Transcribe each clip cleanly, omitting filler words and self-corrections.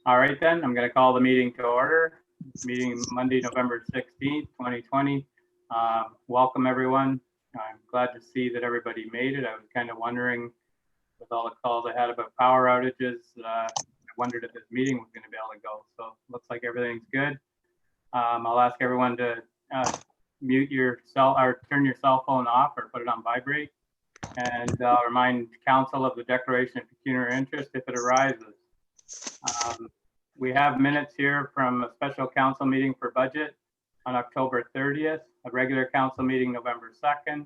All right, then, I'm going to call the meeting to order. Meeting Monday, November 16th, 2020. Welcome, everyone. I'm glad to see that everybody made it. I was kind of wondering, with all the calls I had about power outages, I wondered if this meeting was going to be able to go. So looks like everything's good. I'll ask everyone to mute your cell or turn your cell phone off or put it on vibrate. And I'll remind council of the declaration of pecuniary interest if it arises. We have minutes here from a special council meeting for budget on October 30th, a regular council meeting November 2nd,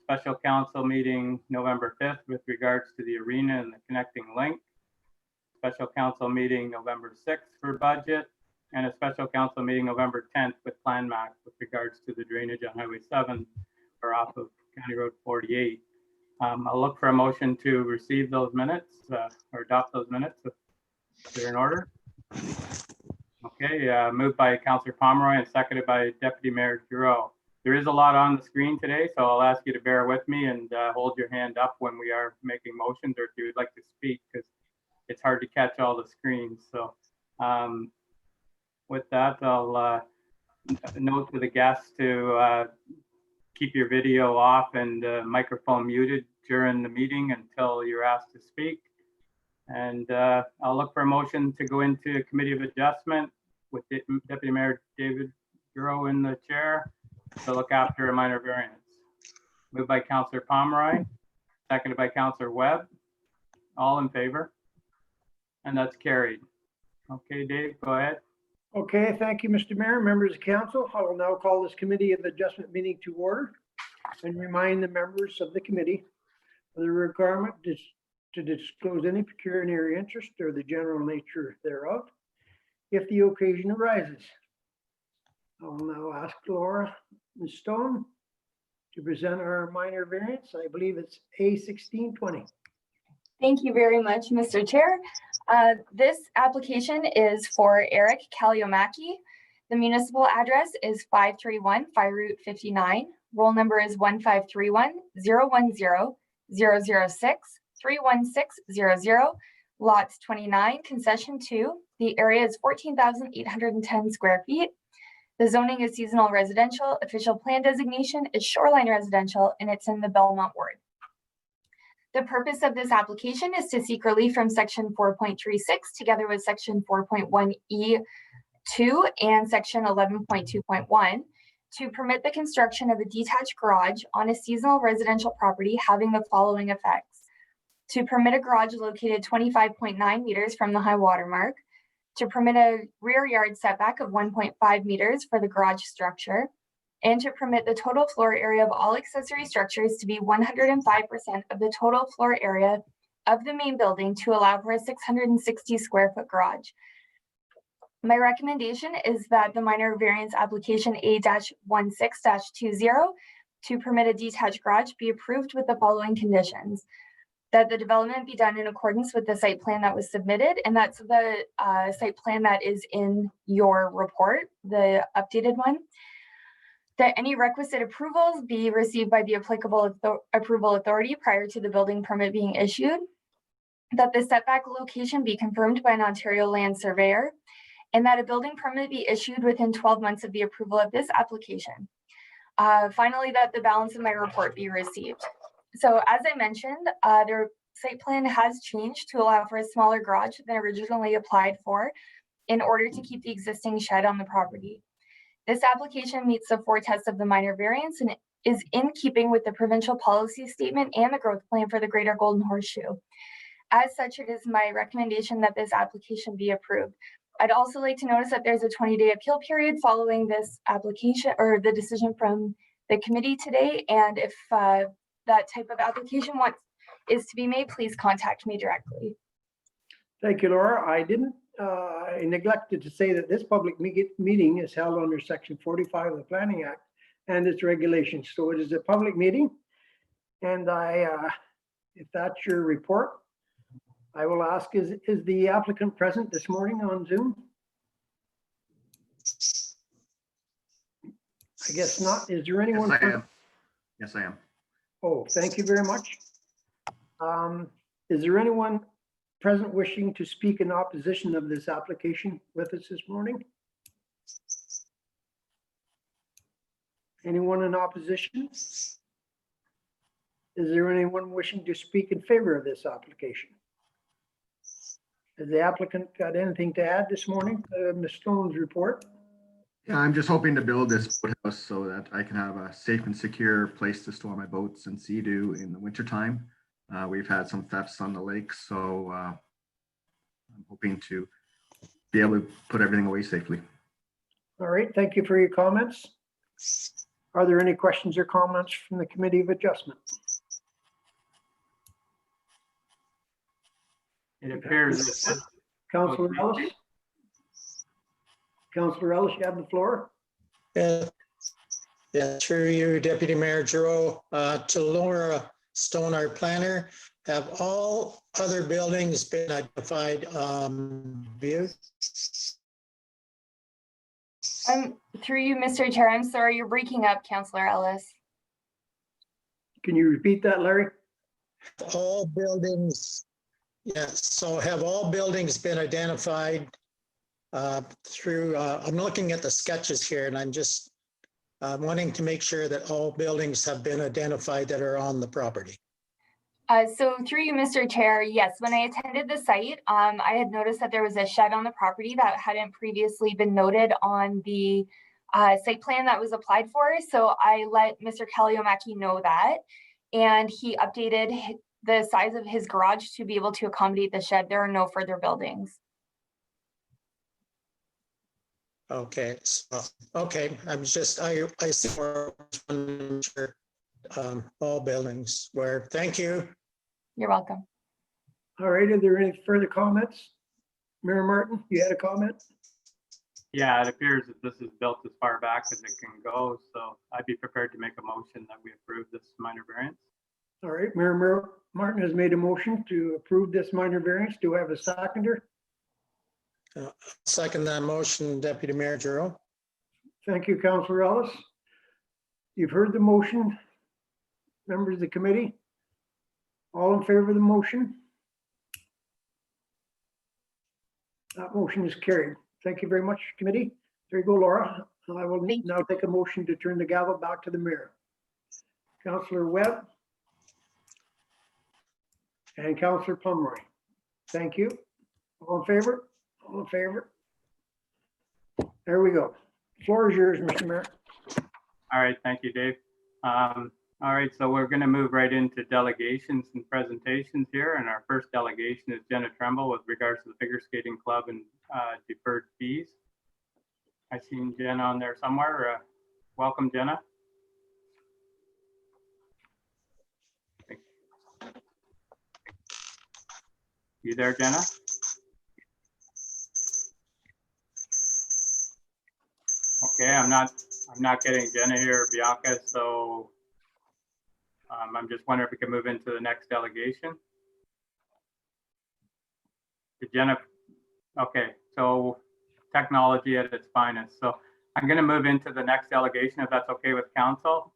special council meeting November 5th with regards to the arena and the connecting link, special council meeting November 6th for budget, and a special council meeting November 10th with Plan Mac with regards to the drainage on Highway 7 or off of County Road 48. I'll look for a motion to receive those minutes or adopt those minutes if they're in order. Okay, moved by Councillor Pomeroy and seconded by Deputy Mayor Giroux. There is a lot on the screen today, so I'll ask you to bear with me and hold your hand up when we are making motions or if you would like to speak, because it's hard to catch all the screens. So with that, I'll note to the guests to keep your video off and microphone muted during the meeting until you're asked to speak. And I'll look for a motion to go into Committee of Adjustment with Deputy Mayor David Giroux in the chair to look after a minor variance. Moved by Councillor Pomeroy, seconded by Councillor Webb. All in favor? And that's carried. Okay, Dave, go ahead. Okay, thank you, Mr. Mayor, members of council. I will now call this Committee of Adjustment meeting to order and remind the members of the committee of the requirement to disclose any pecuniary interest or the general nature thereof if the occasion arises. I will now ask Laura Ms. Stone to present our minor variance. I believe it's A1620. Thank you very much, Mr. Chair. This application is for Eric Kaliomaki. The municipal address is 531 Fire Route 59. Roll number is 1531010063160, lots 29, concession 2. The area is 14,810 square feet. The zoning is seasonal residential. Official plan designation is shoreline residential, and it's in the Belmont ward. The purpose of this application is to seek relief from section 4.36 together with section 4.1E2 and section 11.2.1 to permit the construction of a detached garage on a seasonal residential property having the following effects: to permit a garage located 25.9 meters from the high water mark, to permit a rear yard setback of 1.5 meters for the garage structure, and to permit the total floor area of all accessory structures to be 105% of the total floor area of the main building to allow for a 660 square foot garage. My recommendation is that the minor variance application A-16-20 to permit a detached garage be approved with the following conditions: that the development be done in accordance with the site plan that was submitted, and that's the site plan that is in your report, the updated one. That any requisite approvals be received by the applicable approval authority prior to the building permit being issued. That the setback location be confirmed by an Ontario land surveyor, and that a building permit be issued within 12 months of the approval of this application. Finally, that the balance of my report be received. So as I mentioned, their site plan has changed to allow for a smaller garage than originally applied for in order to keep the existing shed on the property. This application meets the 4 tests of the minor variance and is in keeping with the provincial policy statement and the growth plan for the Greater Golden Horseshoe. As such, it is my recommendation that this application be approved. I'd also like to notice that there's a 20-day appeal period following this application or the decision from the committee today. And if that type of application is to be made, please contact me directly. Thank you, Laura. I neglected to say that this public meeting is held under section 45 of the Planning Act and its regulations. So it is a public meeting. And if that's your report, I will ask, is the applicant present this morning on Zoom? I guess not. Is there anyone? Yes, I am. Yes, I am. Oh, thank you very much. Is there anyone present wishing to speak in opposition of this application with us this morning? Anyone in opposition? Is there anyone wishing to speak in favor of this application? Has the applicant got anything to add this morning? Ms. Stone's report. Yeah, I'm just hoping to build this boathouse so that I can have a safe and secure place to store my boats and sea-doo in the wintertime. We've had some thefts on the lake, so I'm hoping to be able to put everything away safely. All right, thank you for your comments. Are there any questions or comments from the Committee of Adjustment? It appears that Councillor Ellis? Councillor Ellis, you have the floor. Yeah, through you, Deputy Mayor Giroux, to Laura Stone, our planner, have all other buildings been identified view? Through you, Mr. Chair, I'm sorry, you're breaking up, Councillor Ellis. Can you repeat that, Larry? All buildings, yes, so have all buildings been identified through, I'm looking at the sketches here and I'm just wanting to make sure that all buildings have been identified that are on the property. So through you, Mr. Chair, yes, when I attended the site, I had noticed that there was a shed on the property that hadn't previously been noted on the site plan that was applied for. So I let Mr. Kaliomaki know that, and he updated the size of his garage to be able to accommodate the shed. There are no further buildings. Okay, so, okay, I'm just, I see where all buildings were, thank you. You're welcome. All right, are there any further comments? Mayor Martin, you had a comment? Yeah, it appears that this is built as far back as it can go, so I'd be prepared to make a motion that we approve this minor variance. All right, Mayor Martin has made a motion to approve this minor variance. Do I have a seconder? Second that motion, Deputy Mayor Giroux. Thank you, Councillor Ellis. You've heard the motion. Members of the committee, all in favor of the motion? That motion is carried. Thank you very much, committee. There you go, Laura. I will now take a motion to turn the gavel back to the mayor. Councillor Webb and Councillor Pomeroy. Thank you. All in favor? All in favor? There we go. Floor is yours, Mr. Mayor. All right, thank you, Dave. All right, so we're going to move right into delegations and presentations here. And our first delegation is Jenna Tremble with regards to the Figure Skating Club and deferred fees. I've seen Jenna on there somewhere. Welcome, Jenna. You there, Jenna? Okay, I'm not getting Jenna here, Bianca, so I'm just wondering if we can move into the next delegation. Jenna, okay, so technology at its finest. So I'm going to move into the next delegation, if that's okay with council.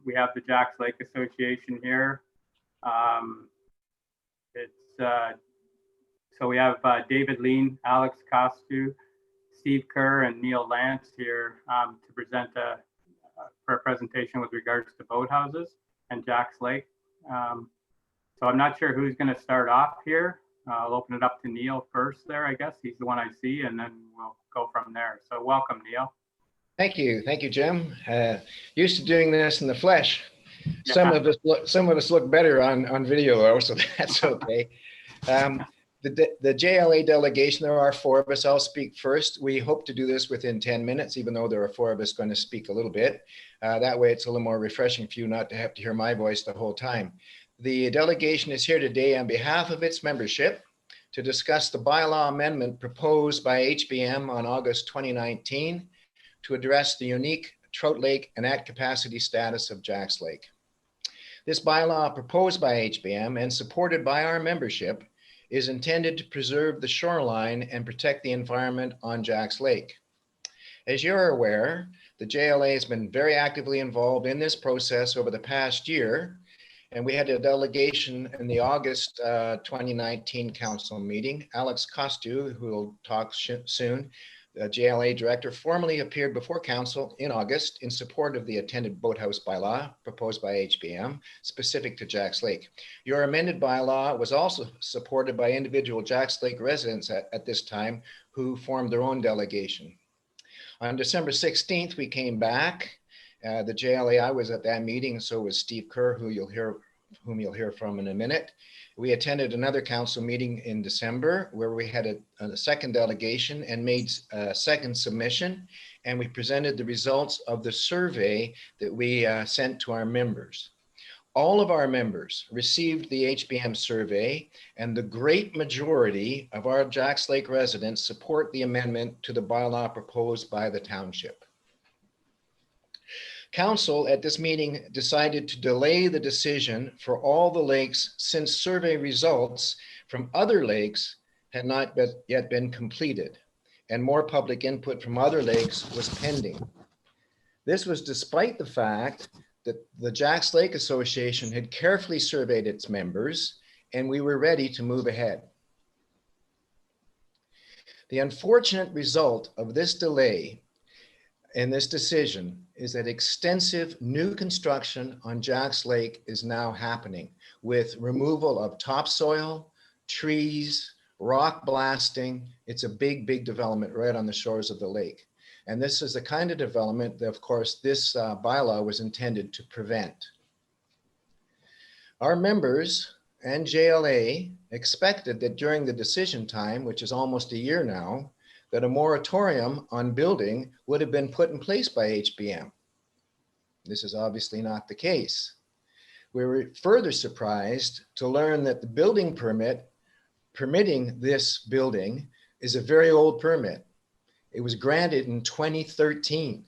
We have the Jacks Lake Association here. So we have David Lean, Alex Costu, Steve Kerr, and Neil Lance here to present for a presentation with regards to boathouses and Jacks Lake. So I'm not sure who's going to start off here. I'll open it up to Neil first there, I guess. He's the one I see, and then we'll go from there. So welcome, Neil. Thank you, Jim. Used to doing this in the flesh. Yeah. Some of us look better on video, though, so that's okay. The JLA delegation, there are 4 of us. I'll speak first. We hope to do this within 10 minutes, even though there are 4 of us going to speak a little bit. That way it's a little more refreshing for you not to have to hear my voice the whole time. The delegation is here today on behalf of its membership to discuss the bylaw amendment proposed by HBM on August 2019 to address the unique trout lake and at capacity status of Jacks Lake. This bylaw proposed by HBM and supported by our membership is intended to preserve the shoreline and protect the environment on Jacks Lake. As you're aware, the JLA has been very actively involved in this process over the past year, And we had a delegation in the August 2019 council meeting. Alex Costu, who will talk soon, the JLA director, formally appeared before council in August in support of the attended boathouse bylaw proposed by HBM specific to Jacks Lake. Your amended bylaw was also supported by individual Jacks Lake residents at this time who formed their own delegation. On December 16th, we came back. The JLA, I was at that meeting, and so was Steve Kerr, whom you'll hear from in a minute. We attended another council meeting in December where we had a second delegation and made a second submission, and we presented the results of the survey that we sent to our members. All of our members received the HBM survey, and the great majority of our Jacks Lake residents support the amendment to the bylaw proposed by the township. Council at this meeting decided to delay the decision for all the lakes since survey results from other lakes had not yet been completed, and more public input from other lakes was pending. This was despite the fact that the Jacks Lake Association had carefully surveyed its members, and we were ready to move ahead. The unfortunate result of this delay in this decision is that extensive new construction on Jacks Lake is now happening with removal of topsoil, trees, rock blasting. It's a big, big development right on the shores of the lake. And this is the kind of development that, of course, this bylaw was intended to prevent. Our members and JLA expected that during the decision time, which is almost a year now, that a moratorium on building would have been put in place by HBM. This is obviously not the case. We were further surprised to learn that the building permit permitting this building is a very old permit. It was granted in 2013.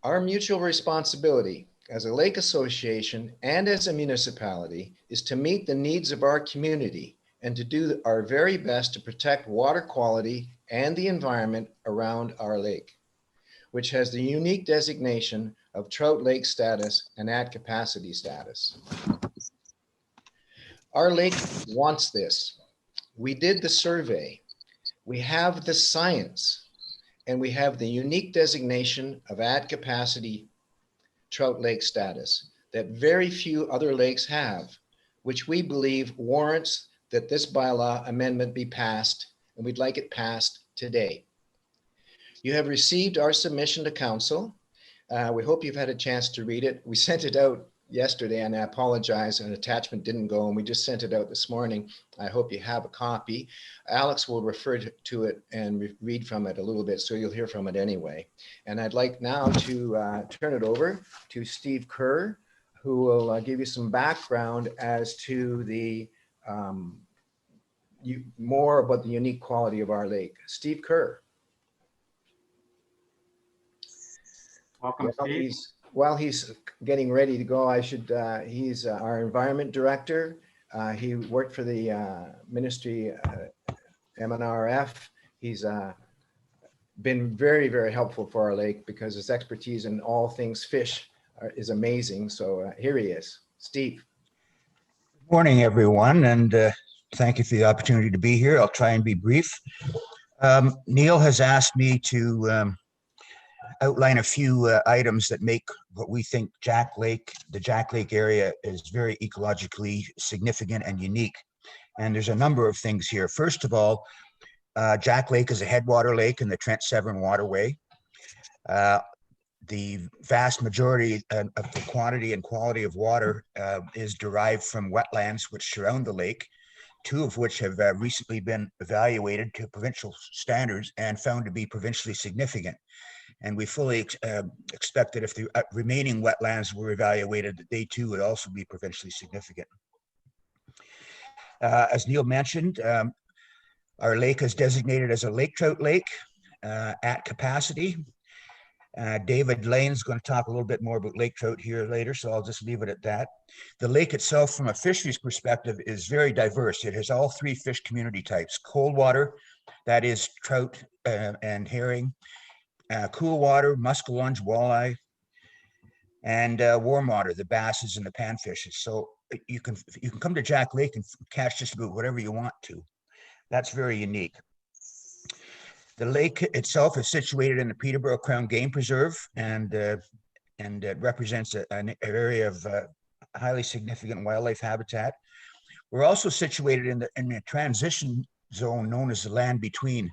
Our mutual responsibility as a lake association and as a municipality is to meet the needs of our community and to do our very best to protect water quality and the environment around our lake, which has the unique designation of trout lake status and at capacity status. Our lake wants this. We did the survey. We have the science, and we have the unique designation of at capacity trout lake status that very few other lakes have, which we believe warrants that this bylaw amendment be passed, and we'd like it passed today. You have received our submission to council. We hope you've had a chance to read it. We sent it out yesterday, and I apologize, an attachment didn't go, and we just sent it out this morning. I hope you have a copy. Alex will refer to it and read from it a little bit, so you'll hear from it anyway. And I'd like now to turn it over to Steve Kerr, who will give you some background as to the more about the unique quality of our lake. Steve Kerr. Welcome, Steve. While he's getting ready to go, he's our environment director. He worked for the ministry, MNRF. He's been very, very helpful for our lake because his expertise in all things fish is amazing. So here he is, Steve. Good morning, everyone, and thank you for the opportunity to be here. I'll try and be brief. Neil has asked me to outline a few items that make what we think the Jack Lake area is very ecologically significant and unique. And there's a number of things here. First of all, Jack Lake is a headwater lake in the Trent Severn Waterway. The vast majority of the quantity and quality of water is derived from wetlands which surround the lake, two of which have recently been evaluated to provincial standards and found to be provincially significant. And we fully expect that if the remaining wetlands were evaluated, that they too would also be provincially significant. As Neil mentioned, our lake is designated as a lake trout lake at capacity. David Lane's going to talk a little bit more about lake trout here later, so I'll just leave it at that. The lake itself, from a fisheries perspective, is very diverse. It has all three fish community types: cold water, that is trout and herring; cool water, muskellunge, walleye; and warm water, the basses and the panfishes. So you can come to Jack Lake and catch just about whatever you want to. That's very unique. The lake itself is situated in the Peterborough Crown Game Preserve, and it represents an area of highly significant wildlife habitat. We're also situated in the transition zone known as the Land Between,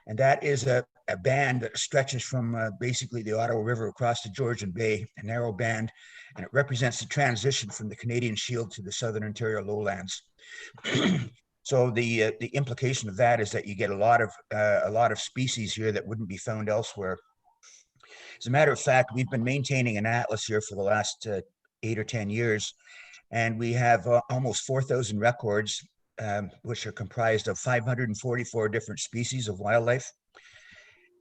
and that is a band that stretches from basically the Ottawa River across the Georgian Bay, a narrow band, and it represents the transition from the Canadian Shield to the Southern Ontario lowlands. So the implication of that is that you get a lot of species here that wouldn't be found elsewhere. As a matter of fact, we've been maintaining an atlas here for the last 8 or 10 years, and we have almost 4,000 records, which are comprised of 544 different species of wildlife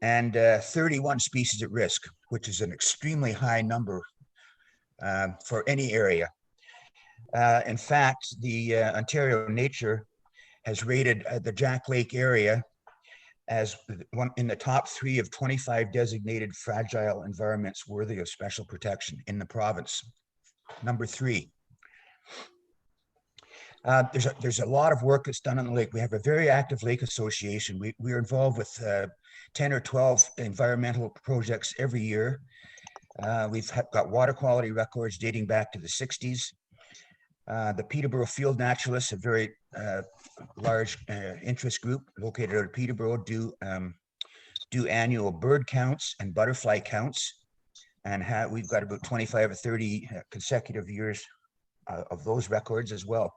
and 31 species at risk, which is an extremely high number for any area. In fact, the Ontario Nature has rated the Jack Lake area as one in the top 3 of 25 designated fragile environments worthy of special protection in the province. Number 3. There's a lot of work that's done on the lake. We have a very active lake association. We're involved with 10 or 12 environmental projects every year. We've got water quality records dating back to the 60s. The Peterborough Field Naturalists, a very large interest group located out of Peterborough, do annual bird counts and butterfly counts, and we've got about 25 or 30 consecutive years of those records as well.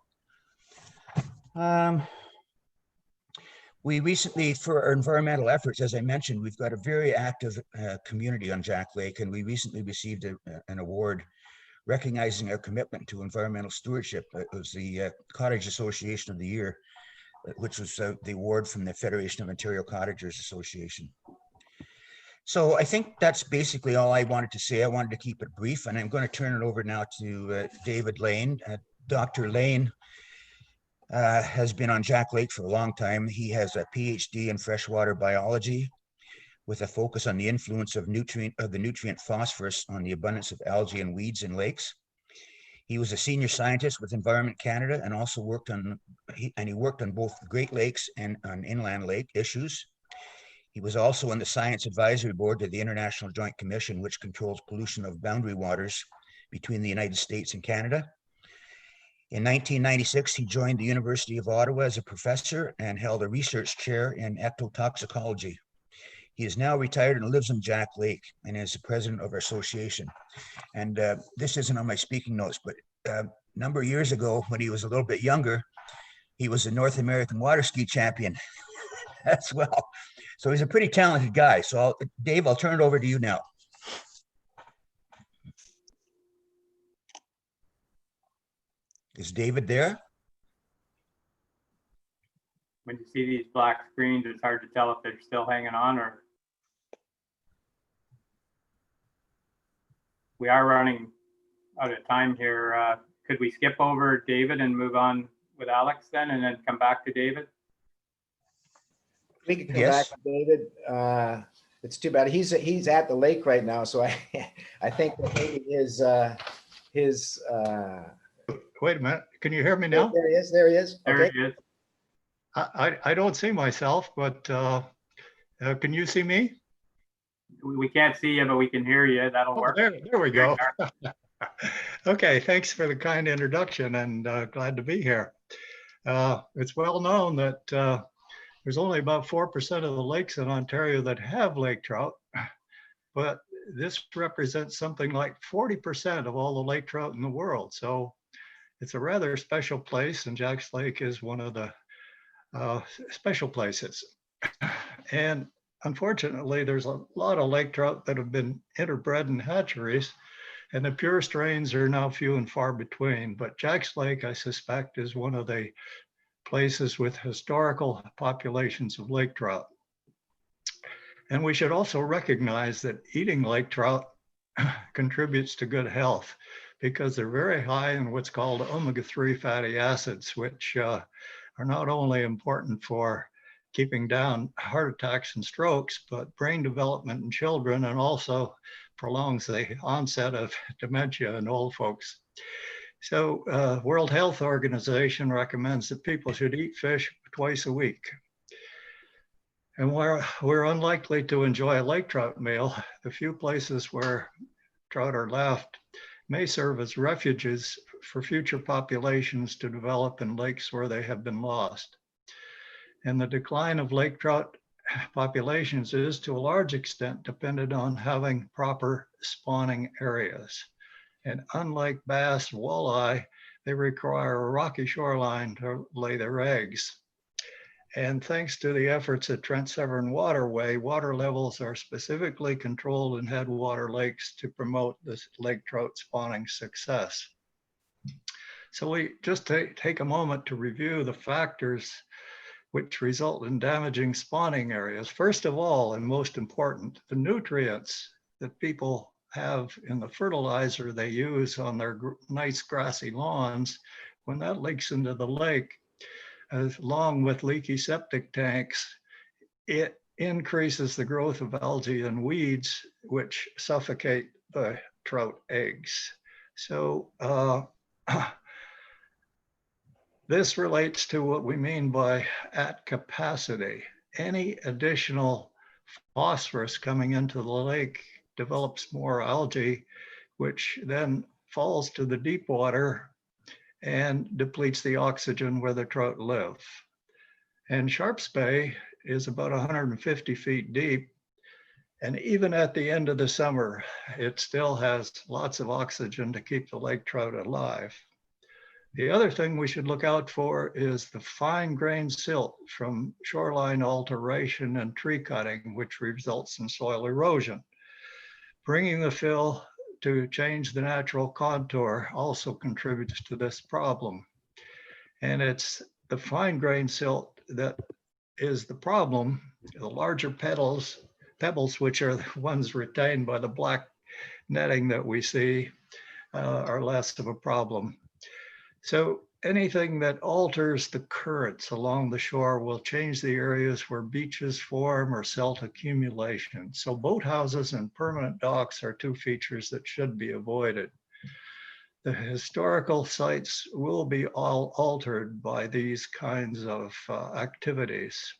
We recently, for our environmental efforts, as I mentioned, we've got a very active community on Jack Lake, and we recently received an award recognizing our commitment to environmental stewardship. It was the Cottage Association of the Year, which was the award from the Federation of Ontario Cottagers Association. So I think that's basically all I wanted to say. I wanted to keep it brief, and I'm going to turn it over now to David Lane. Dr. Lane has been on Jack Lake for a long time. He has a PhD in freshwater biology with a focus on the influence of the nutrient phosphorus on the abundance of algae and weeds in lakes. He was a senior scientist with Environment Canada and also worked on both Great Lakes and on inland lake issues. He was also on the Science Advisory Board to the International Joint Commission, which controls pollution of boundary waters between the United States and Canada. In 1996, he joined the University of Ottawa as a professor and held a research chair in ectotoxicology. He is now retired and lives in Jack Lake and is the president of our association. And this isn't on my speaking notes, but a number of years ago, when he was a little bit younger, he was a North American water ski champion as well. So he's a pretty talented guy. So Dave, I'll turn it over to you now. Is David there? When you see these black screens, it's hard to tell if they're still hanging on or. We are running out of time here. Could we skip over David and move on with Alex then, and then come back to David? We can come Yes. back to David. It's too bad. He's at the lake right now, so I think that maybe his Wait a minute, can you hear me now? There he is. There he is. There Okay. he is. I don't see myself, but can you see me? We can't see you, but we can hear you. That'll Oh, work. there we go. Okay, thanks for the kind introduction, and glad to be here. It's well known that there's only about 4% of the lakes in Ontario that have lake trout, but this represents something like 40% of all the lake trout in the world. So it's a rather special place, and Jack's Lake is one of the special places. And unfortunately, there's a lot of lake trout that have been interbred in hatcheries, and the pure strains are now few and far between. But Jack's Lake, I suspect, is one of the places with historical populations of lake trout. And we should also recognize that eating lake trout contributes to good health because they're very high in what's called omega-3 fatty acids, which are not only important for keeping down heart attacks and strokes, but brain development in children, and also prolongs the onset of dementia in old folks. So World Health Organization recommends that people should eat fish twice a week. And we're unlikely to enjoy a lake trout meal, the few places where trout are left may serve as refuges for future populations to develop in lakes where they have been lost. And the decline of lake trout populations is to a large extent dependent on having proper spawning areas. And unlike bass, walleye, they require a rocky shoreline to lay their eggs. And thanks to the efforts at Trent Severn Waterway, water levels are specifically controlled in headwater lakes to promote this lake trout spawning success. So we just take a moment to review the factors which result in damaging spawning areas. First of all, and most important, the nutrients that people have in the fertilizer they use on their nice grassy lawns, when that leaks into the lake, along with leaky septic tanks, it increases the growth of algae and weeds, which suffocate the trout eggs. So this relates to what we mean by at capacity. Any additional phosphorus coming into the lake develops more algae, which then falls to the deep water and depletes the oxygen where the trout live. And Sharps Bay is about 150 feet deep. And even at the end of the summer, it still has lots of oxygen to keep the lake trout alive. The other thing we should look out for is the fine-grained silt from shoreline alteration and tree cutting, which results in soil erosion. Bringing the fill to change the natural contour also contributes to this problem. And it's the fine-grained silt that is the problem. The larger pebbles, which are the ones retained by the black netting that we see, are less of a problem. So anything that alters the currents along the shore will change the areas where beaches form or silt accumulation. So boathouses and permanent docks are two features that should be avoided. The historical sites will be all altered by these kinds of activities.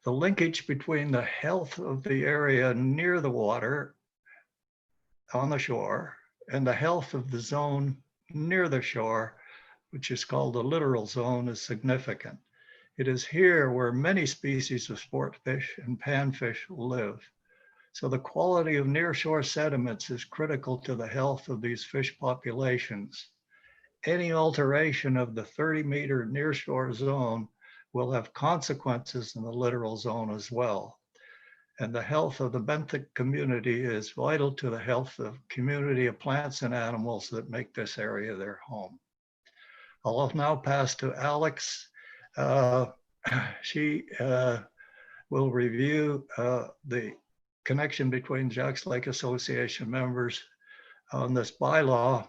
The linkage between the health of the area near the water on the shore and the health of the zone near the shore, which is called the littoral zone, is significant. It is here where many species of sport fish and panfish live. So the quality of nearshore sediments is critical to the health of these fish populations. Any alteration of the 30-meter nearshore zone will have consequences in the littoral zone as well. And the health of the benthic community is vital to the health of community of plants and animals that make this area their home. I'll now pass to Alex. She will review the connection between Jacks Lake Association members on this bylaw.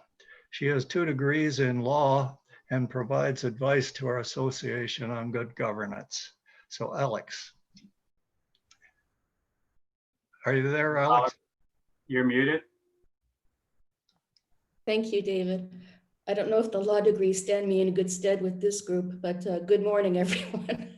She has 2 degrees in law and provides advice to our association on good governance. So Alex. Are you there, Alex? You're muted. Thank you, David. I don't know if the law degrees stand me in good stead with this group, but good morning, everyone.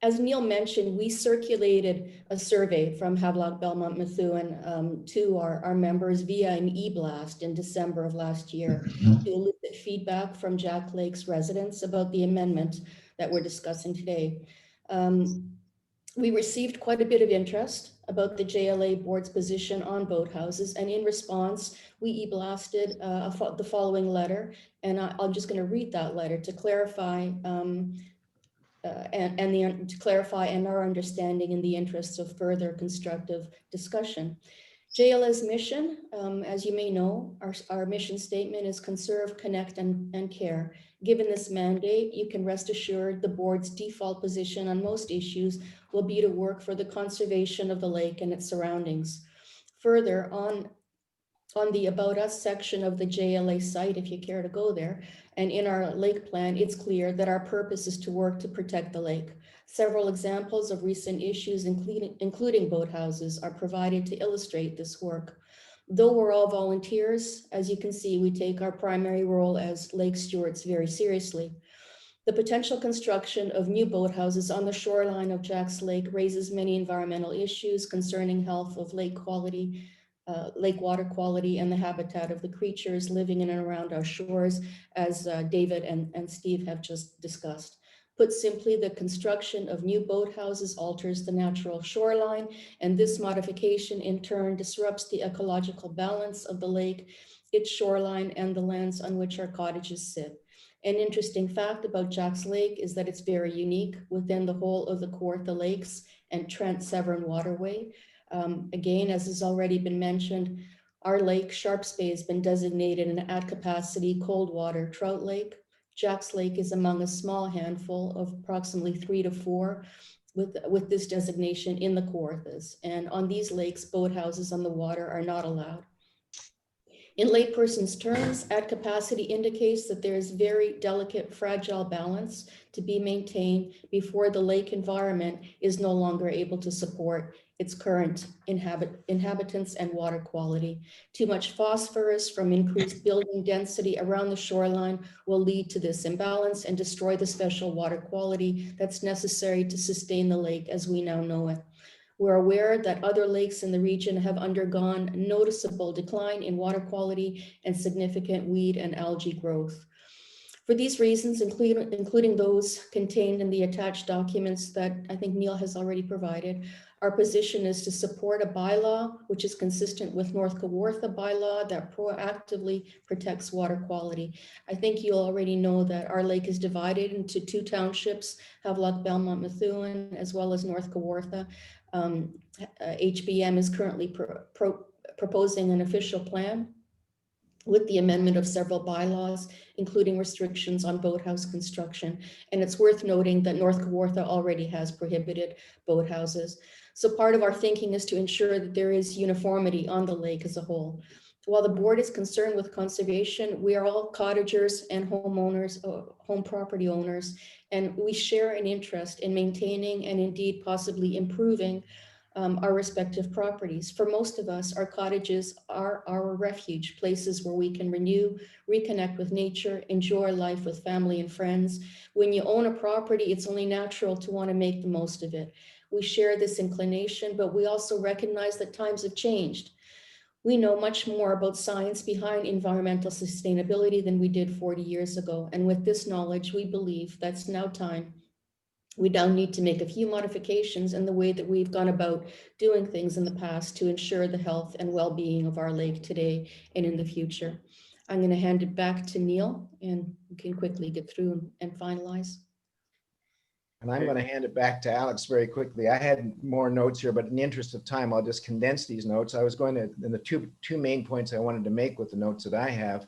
As Neil mentioned, we circulated a survey from Havelock-Belmont-Methuen to our members via an e-blast in December of last year to elicit feedback from Jack Lake's residents about the amendment that we're discussing today. We received quite a bit of interest about the JLA board's position on boathouses, and in response, we e-blasted the following letter, and I'm just going to read that letter to clarify to clarify our understanding in the interests of further constructive discussion. JLS mission, as you may know, our mission statement is conserve, connect, and care. Given this mandate, you can rest assured the board's default position on most issues will be to work for the conservation of the lake and its surroundings. Further, on on the About Us section of the JLA site, if you care to go there. And in our lake plan, it's clear that our purpose is to work to protect the lake. Several examples of recent issues, including boathouses, are provided to illustrate this work. Though we're all volunteers, as you can see, we take our primary role as lake stewards very seriously. The potential construction of new boathouses on the shoreline of Jack's Lake raises many environmental issues concerning health of lake quality, lake water quality, and the habitat of the creatures living in and around our shores, as David and Steve have just discussed. Put simply, the construction of new boathouses alters the natural shoreline, and this modification in turn disrupts the ecological balance of the lake, its shoreline, and the lands on which our cottages sit. An interesting fact about Jack's Lake is that it's very unique within the whole of the Kawartha Lakes and Trent-Severn waterway. Again, as has already been mentioned, our lake, Sharps Bay, has been designated an at-capacity cold water trout lake. Jack's Lake is among a small handful of approximately 3 to 4 with this designation in the Kawarthas. And on these lakes, boathouses on the water are not allowed. In layperson's terms, at capacity indicates that there is very delicate, fragile balance to be maintained before the lake environment is no longer able to support its current inhabitants and water quality. Too much phosphorus from increased building density around the shoreline will lead to this imbalance and destroy the special water quality that's necessary to sustain the lake as we now know it. We're aware that other lakes in the region have undergone noticeable decline in water quality and significant weed and algae growth. For these reasons, including those contained in the attached documents that I think Neil has already provided, our position is to support a bylaw which is consistent with North Kawartha bylaw that proactively protects water quality. I think you already know that our lake is divided into 2 townships, Havelock-Belmont-Methuen, as well as North Kawartha. HBM is currently proposing an official plan with the amendment of several bylaws, including restrictions on boathouse construction. And it's worth noting that North Kawartha already has prohibited boathouses. So part of our thinking is to ensure that there is uniformity on the lake as a whole. While the board is concerned with conservation, we are all cottagers and homeowners, home property owners, and we share an interest in maintaining and indeed possibly improving our respective properties. For most of us, our cottages are our refuge, places where we can renew, reconnect with nature, enjoy life with family and friends. When you own a property, it's only natural to want to make the most of it. We share this inclination, but we also recognize that times have changed. We know much more about science behind environmental sustainability than we did 40 years ago. And with this knowledge, we believe that's now time. We now need to make a few modifications in the way that we've gone about doing things in the past to ensure the health and well-being of our lake today and in the future. I'm going to hand it back to Neil, and we can quickly get through and finalize. And I'm going to hand it back to Alex very quickly. I had more notes here, but in the interest of time, I'll just condense these notes. I was going to, and the two main points I wanted to make with the notes that I have.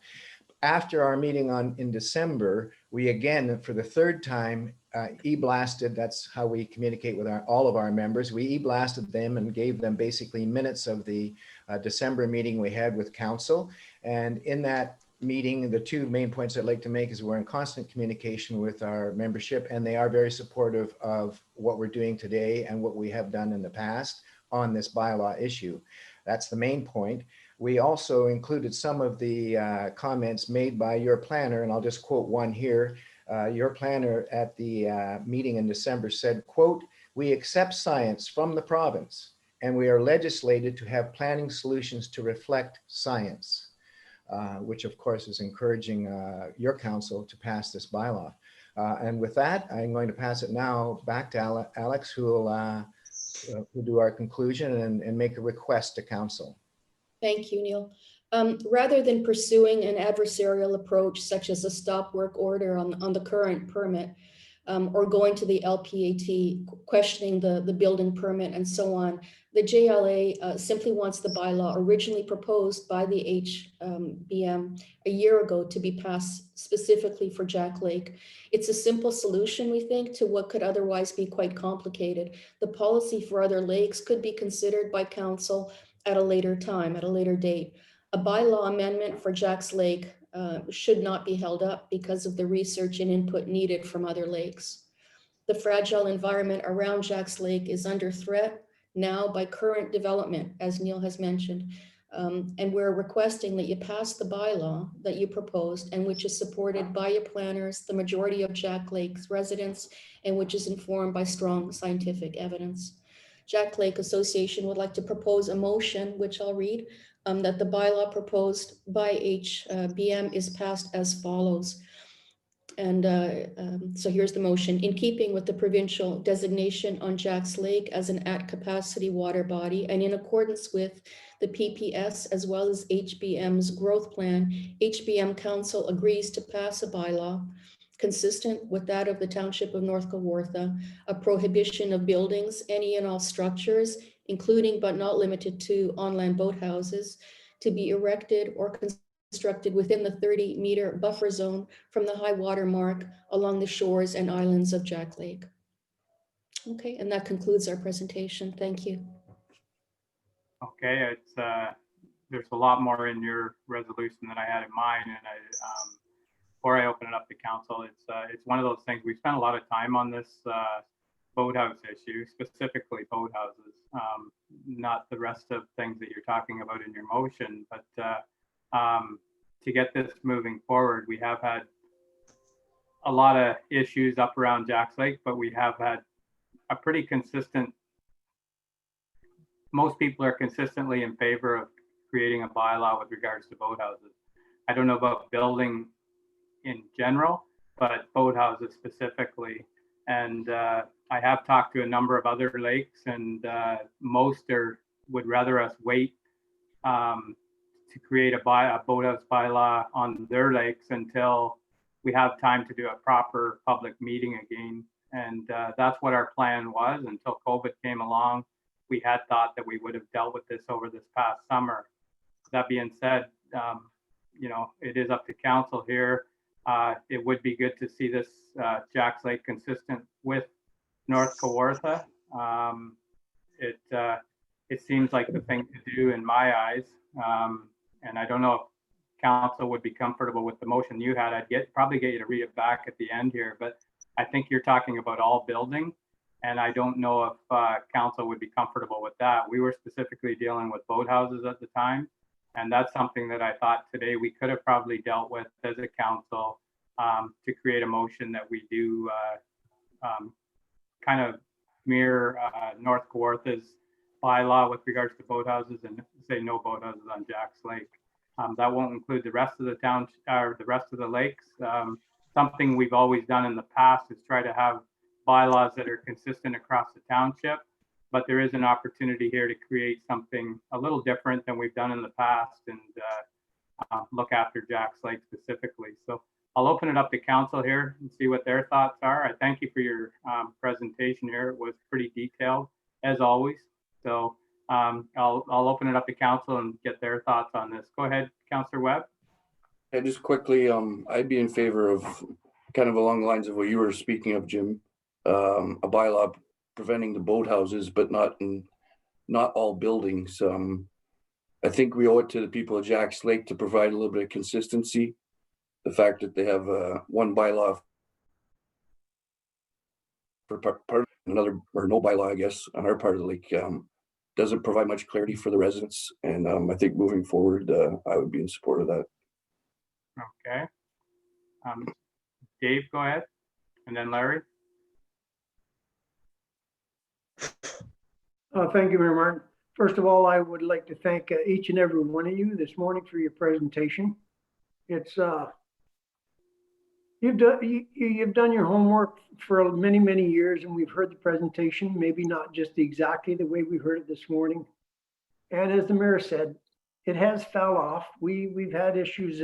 After our meeting in December, we again, for the 3rd time, e-blasted, that's how we communicate with all of our members. We e-blasted them and gave them basically minutes of the December meeting we had with council. And in that meeting, the 2 main points I'd like to make is we're in constant communication with our membership, and they are very supportive of what we're doing today and what we have done in the past on this bylaw issue. That's the main point. We also included some of the comments made by your planner, and I'll just quote one here. Your planner at the meeting in December said, quote, "We accept science from the province, and we are legislated to have planning solutions to reflect science," which of course is encouraging your council to pass this bylaw. And with that, I'm going to pass it now back to Alex, who will do our conclusion and make a request to council. Thank you, Neil. Rather than pursuing an adversarial approach, such as a stop work order on the current permit, or going to the LPAT, questioning the building permit and so on, the JLA simply wants the bylaw originally proposed by the HBM a year ago to be passed specifically for Jack Lake. It's a simple solution, we think, to what could otherwise be quite complicated. The policy for other lakes could be considered by council at a later time, at a later date. A bylaw amendment for Jack's Lake should not be held up because of the research and input needed from other lakes. The fragile environment around Jack's Lake is under threat now by current development, as Neil has mentioned. And we're requesting that you pass the bylaw that you proposed and which is supported by your planners, the majority of Jack Lake's residents, and which is informed by strong scientific evidence. Jack Lake Association would like to propose a motion, which I'll read, that the bylaw proposed by HBM is passed as follows. And so here's the motion. In keeping with the provincial designation on Jack's Lake as an at-capacity water body and in accordance with the PPS as well as HBM's growth plan, HBM Council agrees to pass a bylaw consistent with that of the Township of North Kawartha, a prohibition of buildings, any and all structures, including but not limited to on-land boathouses, to be erected or constructed within the 30-meter buffer zone from the high water mark along the shores and islands of Jack Lake. Okay, and that concludes our presentation. Thank you. Okay, it's there's a lot more in your resolution than I had in mine, and before I open it up to council, it's one of those things. We spent a lot of time on this boathouse issue, specifically boathouses, not the rest of things that you're talking about in your motion, but to get this moving forward, we have had a lot of issues up around Jack's Lake, but we have had a pretty consistent, most people are consistently in favor of creating a bylaw with regards to boathouses. I don't know about building in general, but boathouses specifically. And I have talked to a number of other lakes, and most would rather us wait to create a boathouse bylaw on their lakes until we have time to do a proper public meeting again. And that's what our plan was until COVID came along. We had thought that we would have dealt with this over this past summer. That being said, you know, it is up to council here. It would be good to see this Jack's Lake consistent with North Kawartha. It seems like the thing to do in my eyes. And I don't know if council would be comfortable with the motion you had. I'd probably get you to read it back at the end here, but I think you're talking about all building. And I don't know if council would be comfortable with that. We were specifically dealing with boathouses at the time. And that's something that I thought today we could have probably dealt with as a council to create a motion that we do kind of mirror North Kawartha's bylaw with regards to boathouses and say no boathouses on Jack's Lake. That won't include the rest of the town or the rest of the lakes. Something we've always done in the past is try to have bylaws that are consistent across the township, but there is an opportunity here to create something a little different than we've done in the past and look after Jack's Lake specifically. So I'll open it up to council here and see what their thoughts are. I thank you for your presentation here. It was pretty detailed as always. So I'll open it up to council and get their thoughts on this. Go ahead, Councillor Webb. Yeah, just quickly, I'd be in favor of kind of along the lines of what you were speaking of, Jim, a bylaw preventing the boathouses, but not all buildings. I think we owe it to the people of Jack's Lake to provide a little bit of consistency. The fact that they have one bylaw for part, another or no bylaw, I guess, on our part of the lake doesn't provide much clarity for the residents. And I think moving forward, I would be in support of that. Okay. Dave, go ahead. And then Larry. Thank you, Mayor Martin. First of all, I would like to thank each and every one of you this morning for your presentation. It's you've done your homework for many, many years, and we've heard the presentation, maybe not just exactly the way we heard it this morning. And as the mayor said, it has fell off. We've had issues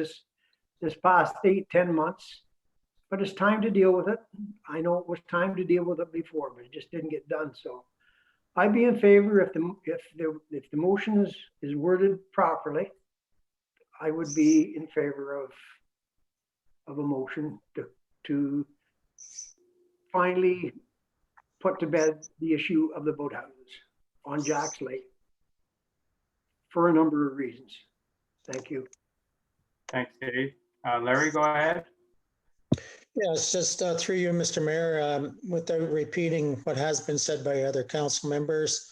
this past 8-10 months, but it's time to deal with it. I know it was time to deal with it before, but it just didn't get done. So I'd be in favor if the motion is worded properly. I would be in favor of a motion to finally put to bed the issue of the boathouses on Jack's Lake for a number of reasons. Thank you. Thanks, Dave. Larry, go ahead. Yeah, it's just through you, Mr. Mayor, without repeating what has been said by other council members.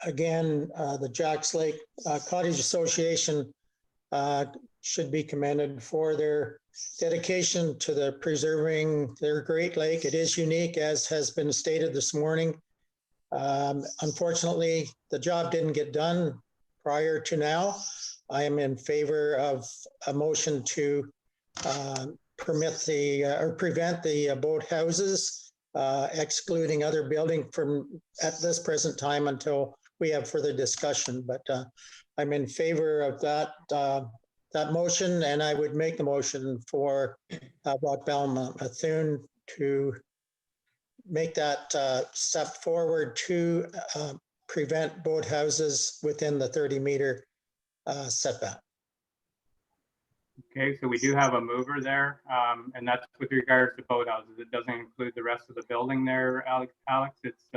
Again, the Jacks Lake Cottage Association should be commended for their dedication to the preserving their great lake. It is unique, as has been stated this morning. Unfortunately, the job didn't get done prior to now. I am in favor of a motion to permit the or prevent the boathouses, excluding other building from at this present time until we have further discussion. But I'm in favor of that that motion, and I would make the motion for Havelock-Belmont-Methuen to make that step forward to prevent boathouses within the 30-meter setback. Okay, so we do have a mover there, and that's with regards to boathouses. It doesn't include the rest of the building there, Alex. It's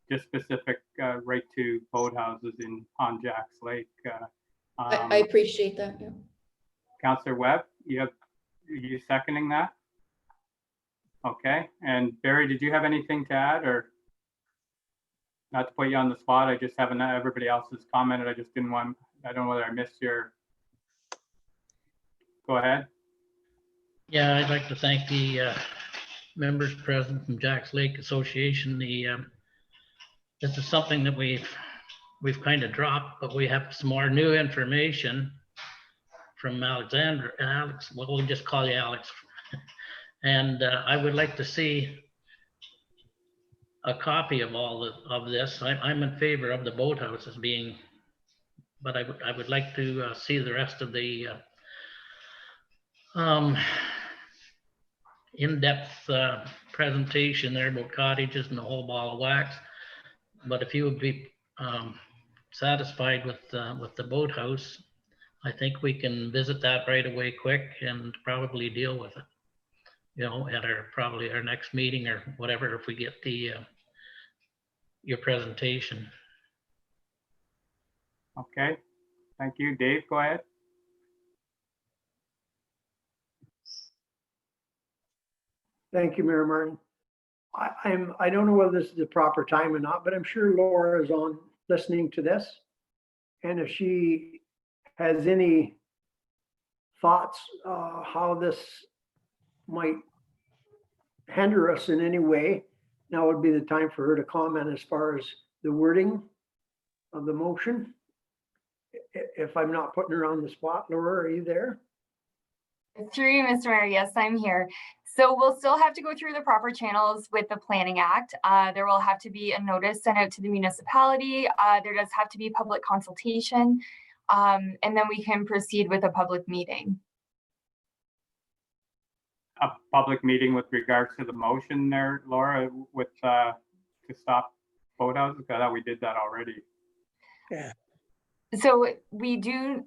just specific right to boathouses on Jacks Lake. I appreciate that. Yeah. Councillor Webb, are you seconding that? Okay, and Barry, did you have anything to add, or not to put you on the spot? I just haven't, everybody else has commented. I just didn't want, I don't know whether I missed your, go ahead. Yeah, I'd like to thank the members present from Jacks Lake Association. This is something that we've kind of dropped, but we have some more new information from Alex, well, we'll just call you Alex. And I would like to see a copy of all of this. I'm in favor of the boathouses being, but I would like to see the rest of the in-depth presentation there about cottages and the whole ball of wax. But if you would be satisfied with the boathouse, I think we can visit that right away quick and probably deal with it, you know, at probably our next meeting or whatever, if we get your presentation. Okay, thank you. Dave, go ahead. Thank you, Mayor Martin. I don't know whether this is the proper time or not, but I'm sure Laura is on listening to this. And if she has any thoughts how this might hinder us in any way, now would be the time for her to comment as far as the wording of the motion. If I'm not putting her on the spot, Laura, are you there? Through you, Mr. Mayor, yes, I'm here. So we'll still have to go through the proper channels with the Planning Act. There will have to be a notice sent out to the municipality. There does have to be public consultation, and then we can proceed with a public meeting. A public meeting with regards to the motion there, Laura, with to stop boathouses? I thought we did that already. Yeah. So we do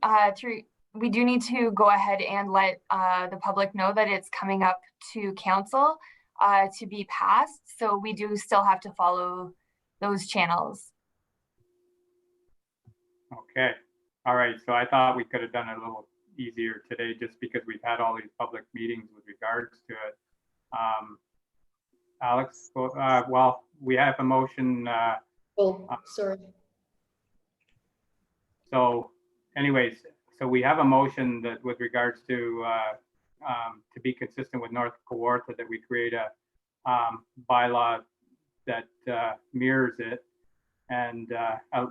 we do need to go ahead and let the public know that it's coming up to council to be passed. So we do still have to follow those channels. Okay, all right. So I thought we could have done it a little easier today just because we've had all these public meetings with regards to it. Alex, well, we have a motion. Oh, sorry. So anyways, so we have a motion that with regards to be consistent with North Kawartha, that we create a bylaw that mirrors it, and